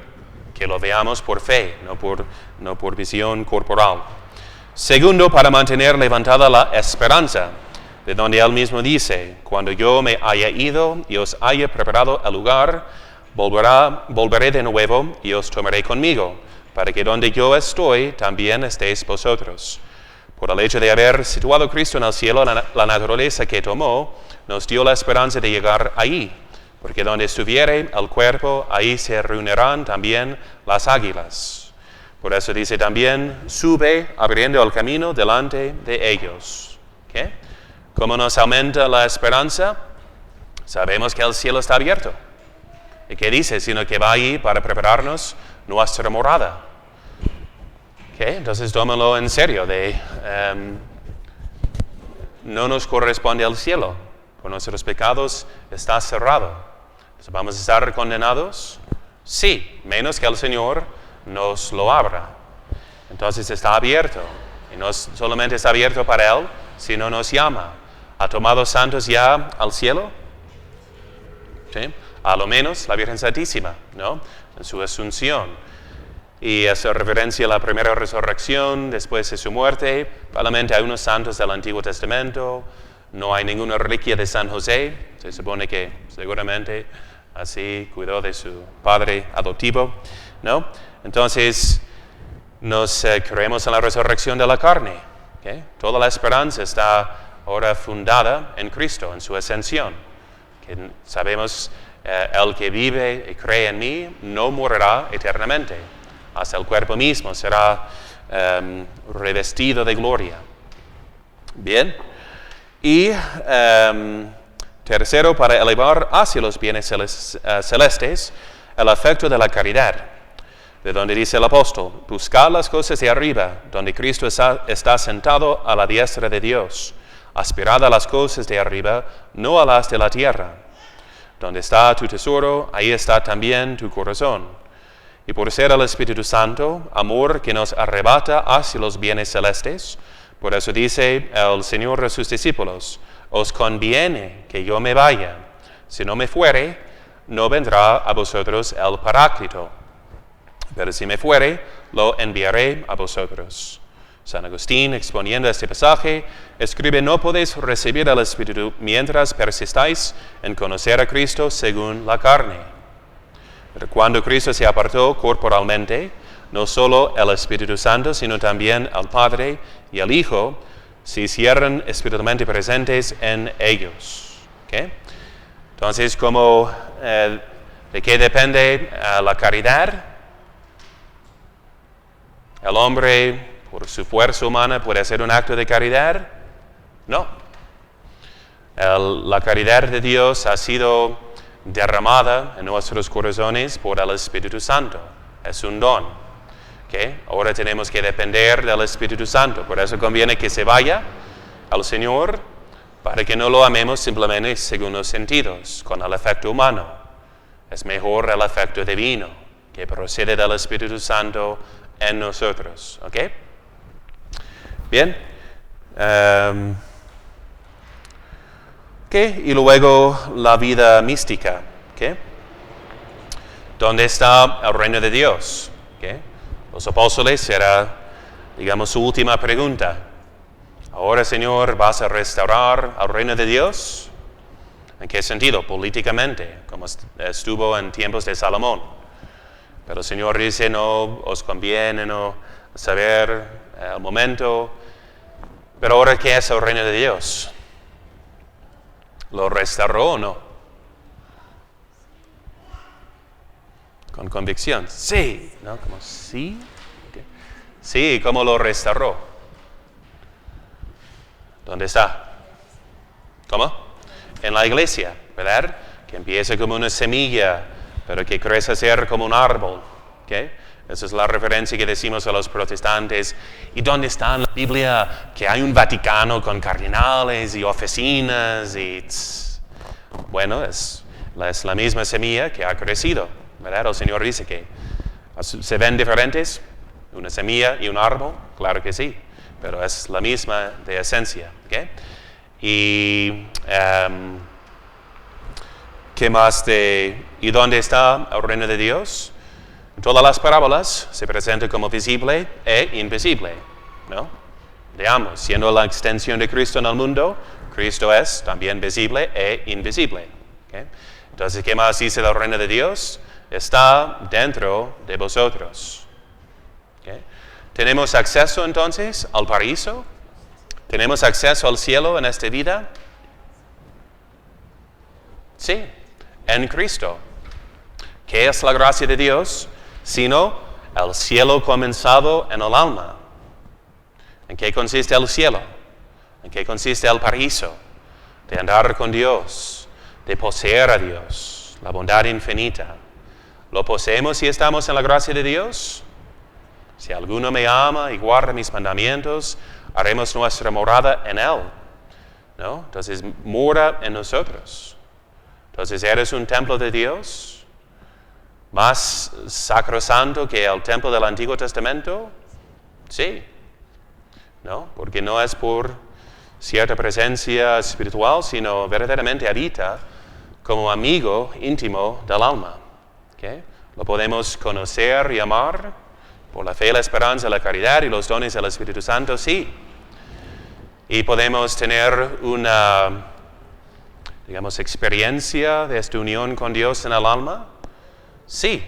que lo veamos por fe, no por visión corporal. Segundo, para mantener levantada la esperanza, de donde él mismo dice, cuando yo me haya ido y os haya preparado el lugar, volveré de nuevo y os tomaré conmigo, para que donde yo estoy, también estéis vosotros. Por el hecho de haber situado Cristo en el cielo, la naturaleza que tomó, nos dio la esperanza de llegar ahí, porque donde estuviere el cuerpo, ahí se reunirán también las águilas. Por eso dice también, sube abriendo el camino delante de ellos. ¿Okay? ¿Cómo nos aumenta la esperanza? Sabemos que el cielo está abierto. ¿Y qué dice? Sino que va ahí para prepararnos nuestra morada. ¿Okay? Entonces tómalo en serio, no nos corresponde el cielo. Por nuestros pecados está cerrado. Entonces, ¿vamos a estar condenados? Sí, menos que el Señor nos lo abra. Entonces está abierto. Y no solamente está abierto para Él, sino nos llama. ¿Ha tomado santos ya al cielo? ¿Sí? A lo menos la Virgen Santísima, ¿no? En su asunción. Y hace referencia a la primera resurrección después de su muerte. Probablemente hay unos santos del Antiguo Testamento. No hay ninguna reliquia de San José. Se supone que seguramente así cuidó de su padre adoptivo, ¿no? Entonces, nos creemos en la resurrección de la carne. ¿Okay? Toda la esperanza está ahora fundada en Cristo, en su ascensión. Que sabemos, el que vive y cree en mí no morirá eternamente. Hasta el cuerpo mismo será revestido de gloria. Bien. Y tercero, para elevar hacia los bienes celestes el afecto de la caridad. De donde dice el apóstol, buscad las cosas de arriba, donde Cristo está sentado a la diestra de Dios. Aspirad a las cosas de arriba, no a las de la tierra. Donde está tu tesoro, ahí está también tu corazón. Y por ser el Espíritu Santo, amor que nos arrebata hacia los bienes celestes, por eso dice el Señor a sus discípulos, os conviene que yo me vaya. Si no me fuere, no vendrá a vosotros el Paráclito. Pero si me fuere, lo enviaré a vosotros. San Agustín, exponiendo este pasaje, escribe, no podéis recibir el Espíritu mientras persistáis en conocer a Cristo según la carne. Pero cuando Cristo se apartó corporalmente, no solo el Espíritu Santo, sino también el Padre y el Hijo, se hicieron espiritualmente presentes en ellos. ¿Okay? Entonces, ¿de qué depende la caridad? ¿El hombre, por su fuerza humana, puede hacer un acto de caridad? No. La caridad de Dios ha sido derramada en nuestros corazones por el Espíritu Santo. Es un don. ¿Okay? Ahora tenemos que depender del Espíritu Santo. Por eso conviene que se vaya al Señor para que no lo amemos simplemente según los sentidos, con el afecto humano. Es mejor el afecto divino que procede del Espíritu Santo en nosotros. ¿Ok? Bien. Y luego la vida mística. ¿Okay? ¿Dónde está el reino de Dios? ¿Okay? Los apóstoles era, digamos, su última pregunta. Ahora, Señor, ¿vas a restaurar el reino de Dios? ¿En qué sentido? Políticamente, como estuvo en tiempos de Salomón. Pero el Señor dice, no os conviene no saber el momento. Pero ahora, ¿qué es el reino de Dios? ¿Lo restauró o no? Con convicción. Sí. ¿No? Como sí. Okay. Sí, ¿cómo lo restauró? ¿Dónde está? ¿Cómo? En la iglesia, ¿verdad? Que empieza como una semilla, pero que crece a ser como un árbol. ¿Okay? Esa es la referencia que decimos a los protestantes. ¿Y dónde está en la Biblia que hay un Vaticano con cardinales y oficinas? Bueno, es la misma semilla que ha crecido, ¿verdad? El Señor dice que ¿se ven diferentes? ¿Una semilla y un árbol? Claro que sí, pero es la misma de esencia, ¿ok? Y ¿qué más ¿y dónde está el reino de Dios? En todas las parábolas se presenta como visible e invisible, ¿no? De ambos, siendo la extensión de Cristo en el mundo, Cristo es también visible e invisible, ¿ok? Entonces, ¿qué más dice del reino de Dios? Está dentro de vosotros. ¿Okay? ¿Tenemos acceso entonces al paraíso? ¿Tenemos acceso al cielo en esta vida? Sí, en Cristo. ¿Qué es la gracia de Dios? Sino el cielo comenzado en el alma. ¿En qué consiste el cielo? ¿En qué consiste el paraíso? De andar con Dios, de poseer a Dios, la bondad infinita. ¿Lo poseemos si estamos en la gracia de Dios? Si alguno me ama y guarda mis mandamientos, haremos nuestra morada en Él, ¿no? Entonces, mora en nosotros. Entonces, ¿eres un templo de Dios? ¿Más sacrosanto que el templo del Antiguo Testamento? Sí, ¿no? Porque no es por cierta presencia espiritual, sino verdaderamente habita como amigo íntimo del alma. ¿Okay? Lo podemos conocer y amar por la fe, la esperanza, la caridad y los dones del Espíritu Santo, sí. Y podemos tener una, digamos, experiencia de esta unión con Dios en el alma, sí.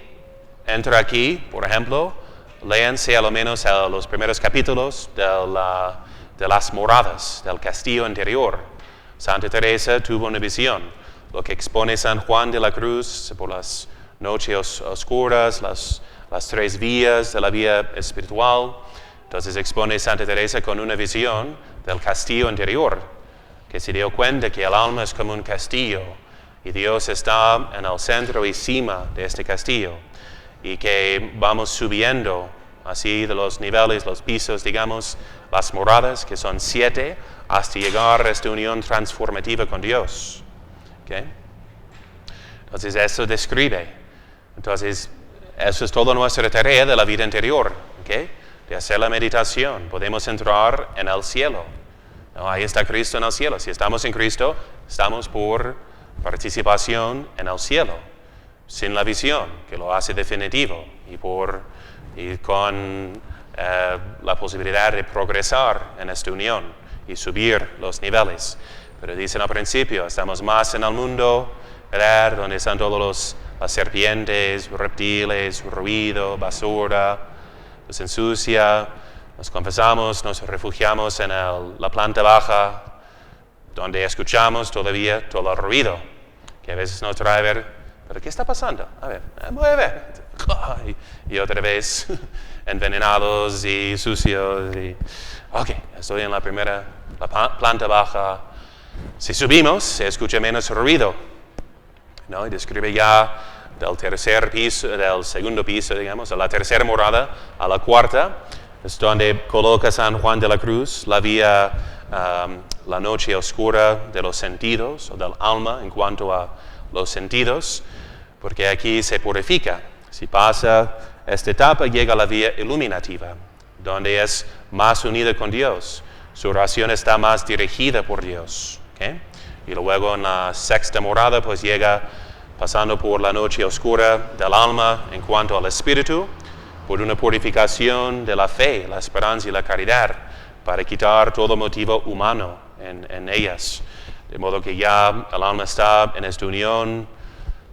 Entra aquí, por ejemplo, léanse a lo menos los primeros capítulos de las moradas, del castillo interior. Santa Teresa tuvo una visión, lo que expone San Juan de la Cruz por las noches oscuras, las tres vías de la vía espiritual. Entonces expone Santa Teresa con una visión del castillo interior, que se dio cuenta que el alma es como un castillo y Dios está en el centro y cima de este castillo, y que vamos subiendo así de los niveles, los pisos, digamos, las moradas, que son 7, hasta llegar a esta unión transformativa con Dios. ¿Okay? Entonces eso describe. Entonces, eso es toda nuestra tarea de la vida interior, ¿okay? De hacer la meditación. Podemos entrar en el cielo, ¿no? Ahí está Cristo en el cielo. Si estamos en Cristo, estamos por participación en el cielo, sin la visión, que lo hace definitivo, y con la posibilidad de progresar en esta unión y subir los niveles. Pero dicen al principio, estamos más en el mundo, ¿verdad? Donde están todas las serpientes, reptiles, ruido, basura, nos ensucia, nos confesamos, nos refugiamos en la planta baja, donde escuchamos todavía todo el ruido, que a veces nos trae a ver, ¿pero qué está pasando? A ver, mueve. Y otra vez, envenenados y sucios. Ok, estoy en la planta baja. Si subimos, se escucha menos ruido, ¿no? Y describe ya del segundo piso, digamos, a la tercera morada, a la cuarta, es donde coloca San Juan de la Cruz la vía, la noche oscura de los sentidos, o del alma en cuanto a los sentidos, porque aquí se purifica. Si pasa esta etapa, llega a la vía iluminativa, donde es más unida con Dios. Su oración está más dirigida por Dios. ¿Okay? Y luego en la sexta morada, pues llega pasando por la noche oscura del alma en cuanto al espíritu, por una purificación de la fe, la esperanza y la caridad, para quitar todo motivo humano en ellas. De modo que ya el alma está en esta unión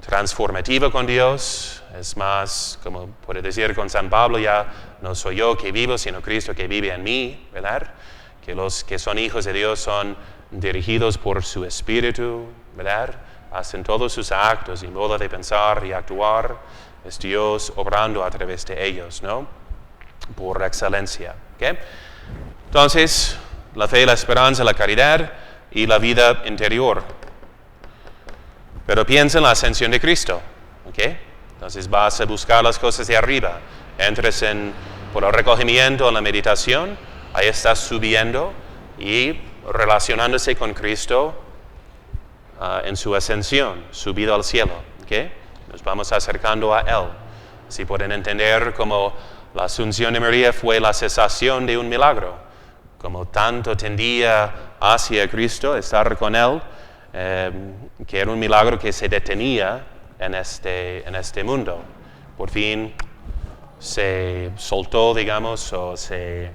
transformativa con Dios. Es más, como puede decir con San Pablo, ya no soy yo que vivo, sino Cristo que vive en mí, ¿verdad? Que los que son hijos de Dios son dirigidos por su espíritu, ¿verdad? Hacen todos sus actos y modo de pensar y actuar. Es Dios obrando a través de ellos, ¿no? Por excelencia. ¿Okay? Entonces, la fe, la esperanza, la caridad y la vida interior. Pero piensa en la ascensión de Cristo. ¿Okay? Entonces vas a buscar las cosas de arriba, entres por el recogimiento, en la meditación, ahí estás subiendo y relacionándose con Cristo en su ascensión, subido al cielo. ¿Okay? Nos vamos acercando a Él. Si pueden entender cómo la asunción de María fue la cesación de un milagro, como tanto tendía hacia Cristo, estar con Él, que era un milagro que se detenía en este mundo. Por fin se soltó, digamos, o se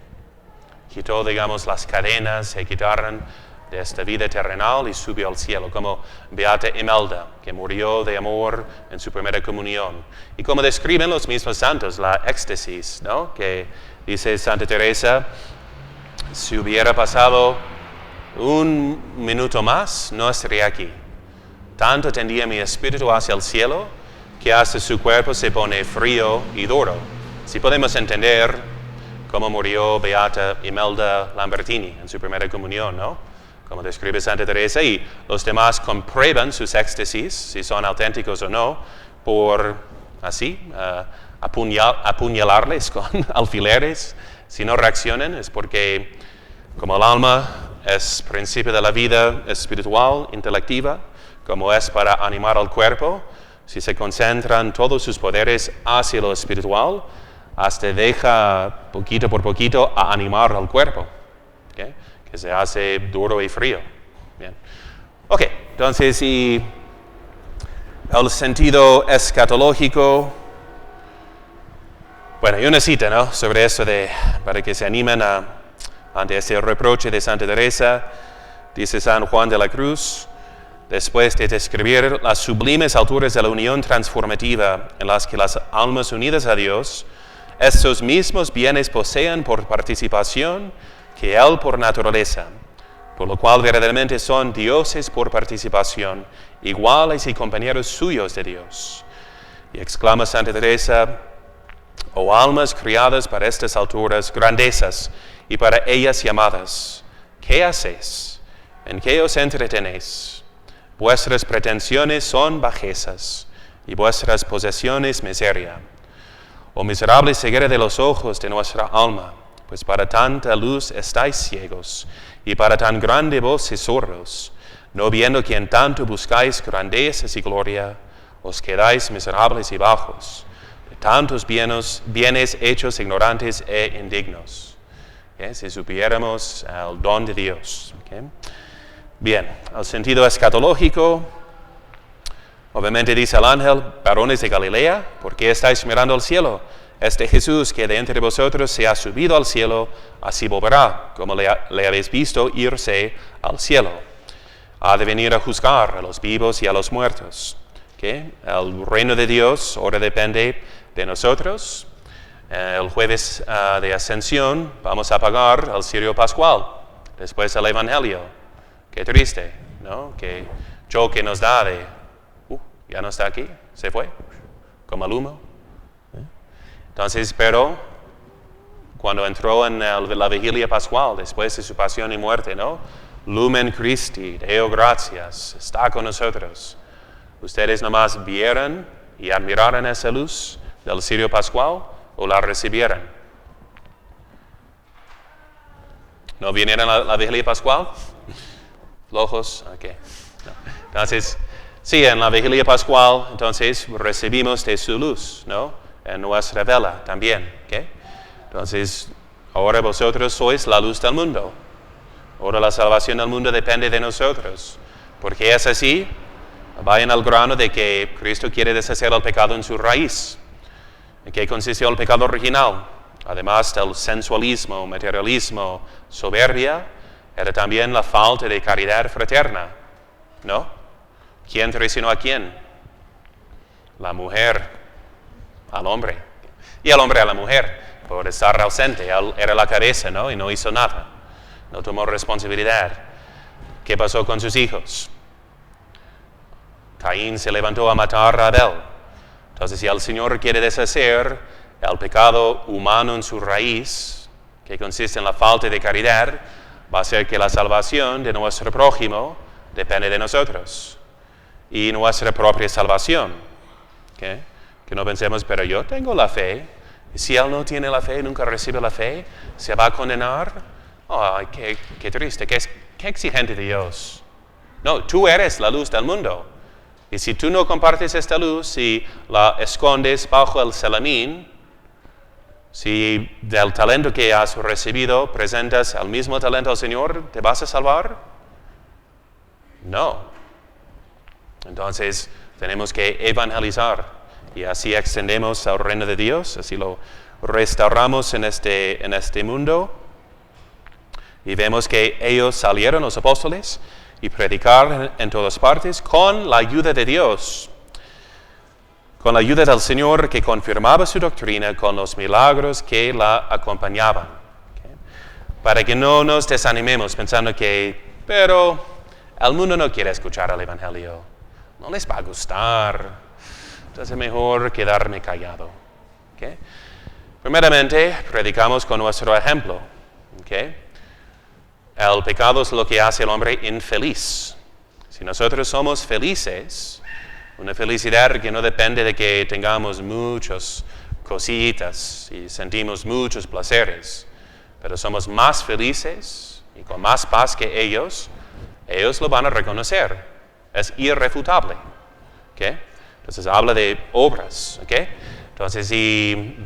quitó, digamos, las cadenas, se quitaron de esta vida terrenal y subió al cielo, como Beata Imelda, que murió de amor en su primera comunión. Y como describen los mismos santos, la éxtasis, ¿no? Que dice Santa Teresa, si hubiera pasado un minuto más, no estaría aquí. Tanto tendía mi espíritu hacia el cielo, que hasta su cuerpo se pone frío y duro. Si podemos entender cómo murió Beata Imelda Lambertini en su primera comunión, ¿no? Como describe Santa Teresa, y los demás comprueban sus éxtasis, si son auténticos o no, por así, apuñalarles con alfileres. Si no reaccionan es porque, como el alma es principio de la vida espiritual, intelectiva, como es para animar al cuerpo, si se concentran todos sus poderes hacia lo espiritual, hasta deja poquito por poquito a animar al cuerpo, ¿okay? Que se hace duro y frío. Bien. Ok, entonces, y el sentido escatológico, bueno, hay una cita, ¿no?, sobre eso para que se animen ante ese reproche de Santa Teresa. Dice San Juan de la Cruz, después de describir las sublimes alturas de la unión transformativa en las que las almas unidas a Dios, estos mismos bienes poseen por participación que Él por naturaleza, por lo cual verdaderamente son dioses por participación, iguales y compañeros suyos de Dios. Y exclama Santa Teresa, oh almas criadas para estas alturas, grandezas, y para ellas llamadas, ¿qué hacéis? ¿En qué os entretenéis? Vuestras pretensiones son bajezas, y vuestras posesiones miseria. Oh miserable ceguera de los ojos de nuestra alma, pues para tanta luz estáis ciegos, y para tan grande voces sordos, no viendo que en tanto buscáis grandezas y gloria, os quedáis miserables y bajos, de tantos bienes hechos ignorantes e indignos. ¿Okay? Si supiéramos el don de Dios. ¿Okay? Bien, el sentido escatológico, obviamente dice el ángel, varones de Galilea, ¿por qué estáis mirando al cielo? Este Jesús que de entre vosotros se ha subido al cielo, así volverá, como le habéis visto irse al cielo. Ha de venir a juzgar a los vivos y a los muertos. ¿Okay? El reino de Dios ahora depende de nosotros. El jueves de Ascensión vamos a pagar el cirio pascual, después del Evangelio. Qué triste, ¿no? Qué choque nos da de, ya no está aquí, se fue, como el humo. Entonces, pero cuando entró en la vigilia pascual, después de su pasión y muerte, ¿no? Lumen Christi, Deo gratias, está con nosotros. ¿Ustedes nomás vieron y admiraron esa luz del cirio pascual o la recibieron? ¿No vinieron a la vigilia pascual? ¿Flojos? Ok. No. Entonces, sí, en la vigilia pascual, entonces recibimos de su luz, ¿no? En nuestra vela también, ¿ok? Entonces, ahora vosotros sois la luz del mundo. Ahora la salvación del mundo depende de nosotros. Porque es así, vayan al grano de que Cristo quiere deshacer el pecado en su raíz. ¿En qué consistió el pecado original? Además del sensualismo, materialismo, soberbia, era también la falta de caridad fraterna, ¿no? ¿Quién traicionó a quién? La mujer al hombre, y el hombre a la mujer, por estar ausente. Él era la cabeza, ¿no? Y no hizo nada, no tomó responsabilidad. ¿Qué pasó con sus hijos? Caín se levantó a matar a Abel. Entonces, si el Señor quiere deshacer el pecado humano en su raíz, que consiste en la falta de caridad, va a ser que la salvación de nuestro prójimo depende de nosotros, y nuestra propia salvación. ¿Okay? Que no pensemos, pero yo tengo la fe, Si él no tiene la fe, nunca recibe la fe, ¿se va a condenar? ¡Ay, qué triste, qué exigente Dios! No, tú eres la luz del mundo. Y si tú no compartes esta luz, si la escondes bajo el celamín, si del talento que has recibido presentas el mismo talento al Señor, ¿te vas a salvar? No. Entonces, tenemos que evangelizar y así extendemos el reino de Dios, así lo restauramos en este mundo. Y vemos que ellos salieron, los apóstoles, y predicaron en todas partes con la ayuda de Dios, con la ayuda del Señor que confirmaba su doctrina con los milagros que la acompañaban. ¿Okay? Para que no nos desanimemos pensando pero el mundo no quiere escuchar el Evangelio, no les va a gustar, entonces es mejor quedarme callado. ¿Okay? Primeramente, predicamos con nuestro ejemplo. ¿Okay? El pecado es lo que hace al hombre infeliz. Si nosotros somos felices, una felicidad que no depende de que tengamos muchas cositas y sentimos muchos placeres, pero somos más felices y con más paz que ellos lo van a reconocer. Es irrefutable. ¿Okay? Entonces habla de obras. ¿Okay? Entonces y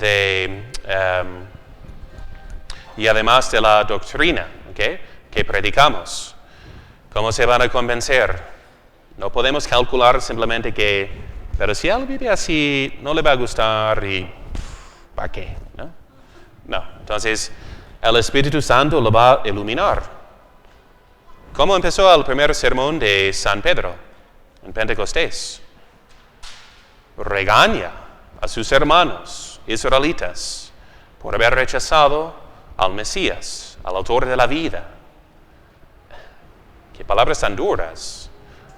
además de la doctrina. ¿Okay? Que predicamos. ¿Cómo se van a convencer? No podemos calcular simplemente pero si él vive así, no le va a gustar y ¿para qué? No. Entonces, el Espíritu Santo lo va a iluminar. ¿Cómo empezó el primer sermón de San Pedro en Pentecostés? Regaña a sus hermanos israelitas por haber rechazado al Mesías, al autor de la vida. Qué palabras tan duras.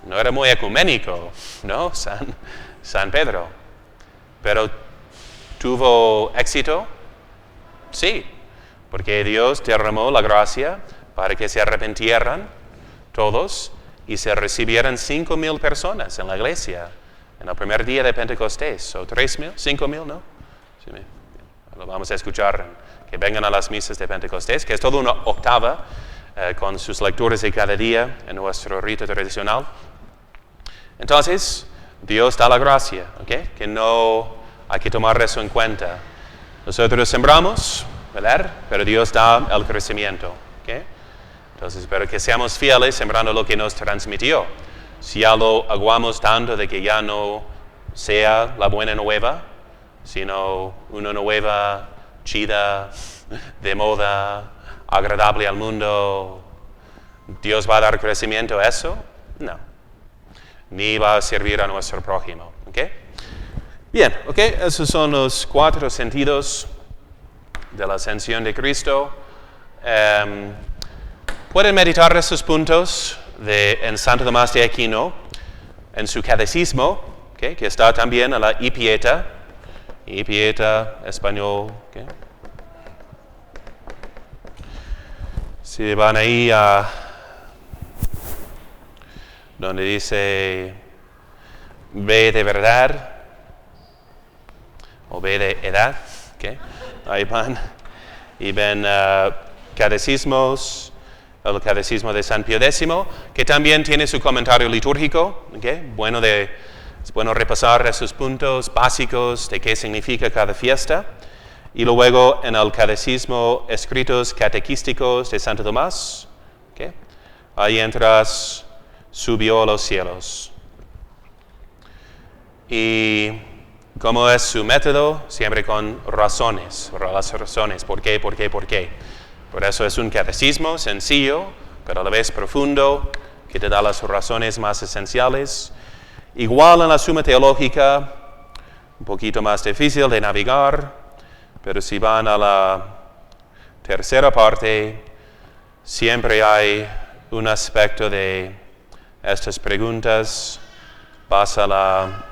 No era muy ecuménico, ¿no? San Pedro. Pero ¿tuvo éxito? Sí, porque Dios derramó la gracia para que se arrepintieran todos y se recibieran 5,000 personas en la iglesia en el primer día de Pentecostés. ¿O 3,000? ¿5,000? ¿No? Sí, lo vamos a escuchar, que vengan a las misas de Pentecostés, que es toda una octava con sus lecturas de cada día en nuestro rito tradicional. Entonces, Dios da la gracia, ¿okay? Que no hay que tomar eso en cuenta. Nosotros sembramos, ¿verdad? Pero Dios da el crecimiento, ¿okay? Entonces, pero que seamos fieles sembrando lo que nos transmitió. Si ya lo aguamos tanto de que ya no sea la buena nueva, sino una nueva chida, de moda, agradable al mundo, ¿Dios va a dar crecimiento a eso? No. Ni va a servir a nuestro prójimo. ¿Okay? Bien, esos son los 4 sentidos de la ascensión de Cristo. Pueden meditar estos puntos en Santo Tomás de Aquino, en su catecismo, que está también en la I-Pieta español. ¿Okay? Si van ahí a donde dice B de verdad o B de edad, ¿okay? Ahí van y ven catecismos, el catecismo de San Pío X, que también tiene su comentario litúrgico, ¿okay? Es bueno repasar esos puntos básicos de qué significa cada fiesta. Y luego en el catecismo, escritos catequísticos de Santo Tomás, ¿okay? Ahí entras, subió a los cielos. Y ¿cómo es su método? Siempre con razones, las razones. ¿Por qué? Por eso es un catecismo sencillo, pero a la vez profundo, que te da las razones más esenciales. Igual en la Suma Teológica, un poquito más difícil de navegar, pero si van a la tercera parte, siempre hay un aspecto de estas preguntas. Vas a la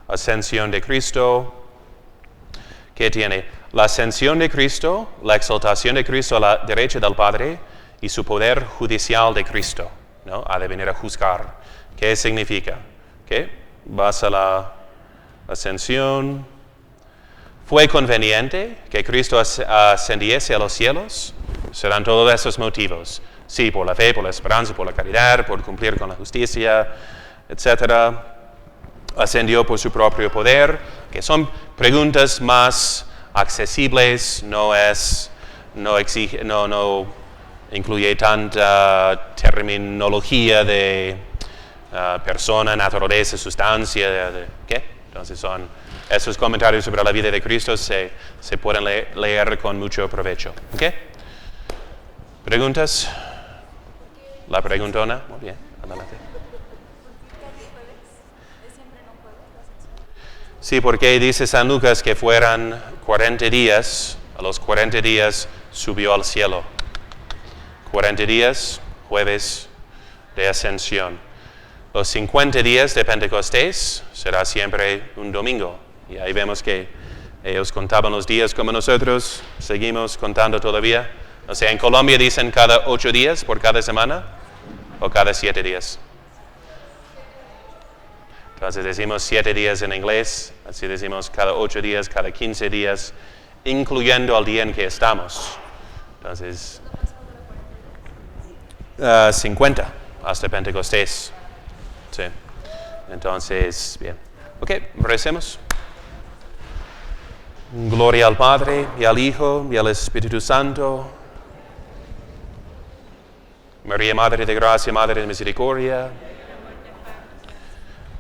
ascensión de Cristo. ¿Qué tiene? La ascensión de Cristo, la exaltación de Cristo a la derecha del Padre y su poder judicial de Cristo, ¿no? Ha de venir a juzgar. ¿Qué significa? ¿Okay? Vas a la ascensión, fue conveniente que Cristo ascendiese a los cielos. Serán todos esos motivos. Sí, por la fe, por la esperanza, por la caridad, por cumplir con la justicia, etc. Ascendió por su propio poder, que son preguntas más accesibles, no incluye tanta terminología de persona, naturaleza, sustancia, ¿qué? Entonces esos comentarios sobre la vida de Cristo se pueden leer con mucho provecho. ¿Okay? ¿Preguntas? La preguntona, muy bien, adelante. Sí, porque dice San Lucas que fueran 40 días, a los 40 días subió al cielo. 40 días, jueves de ascensión. Los 50 días de Pentecostés será siempre un domingo. Y ahí vemos que ellos contaban los días como nosotros, seguimos contando todavía. O sea, en Colombia dicen cada 8 días por cada semana o cada 7 días. Entonces decimos 7 días en inglés, así decimos cada 8 días, cada 15 días, incluyendo el día en que estamos. Entonces, 50 hasta Pentecostés. Sí. Entonces, bien. Ok, recemos. Gloria al Padre, y al Hijo, y al Espíritu Santo. María, Madre de Gracia, Madre de Misericordia.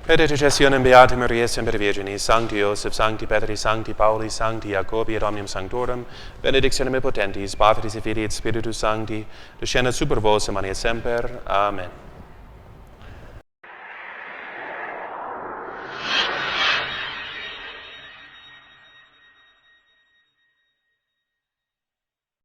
Per intercessione beata Maria, sempre Virginis, Sancti Joseph, Sancti Petri, Sancti Pauli, Sancti Jacobi, et omnium sanctorum, benedictionem potentis, Patris et Filii et Spiritus Sancti, descendat super vos, et semper. Amen.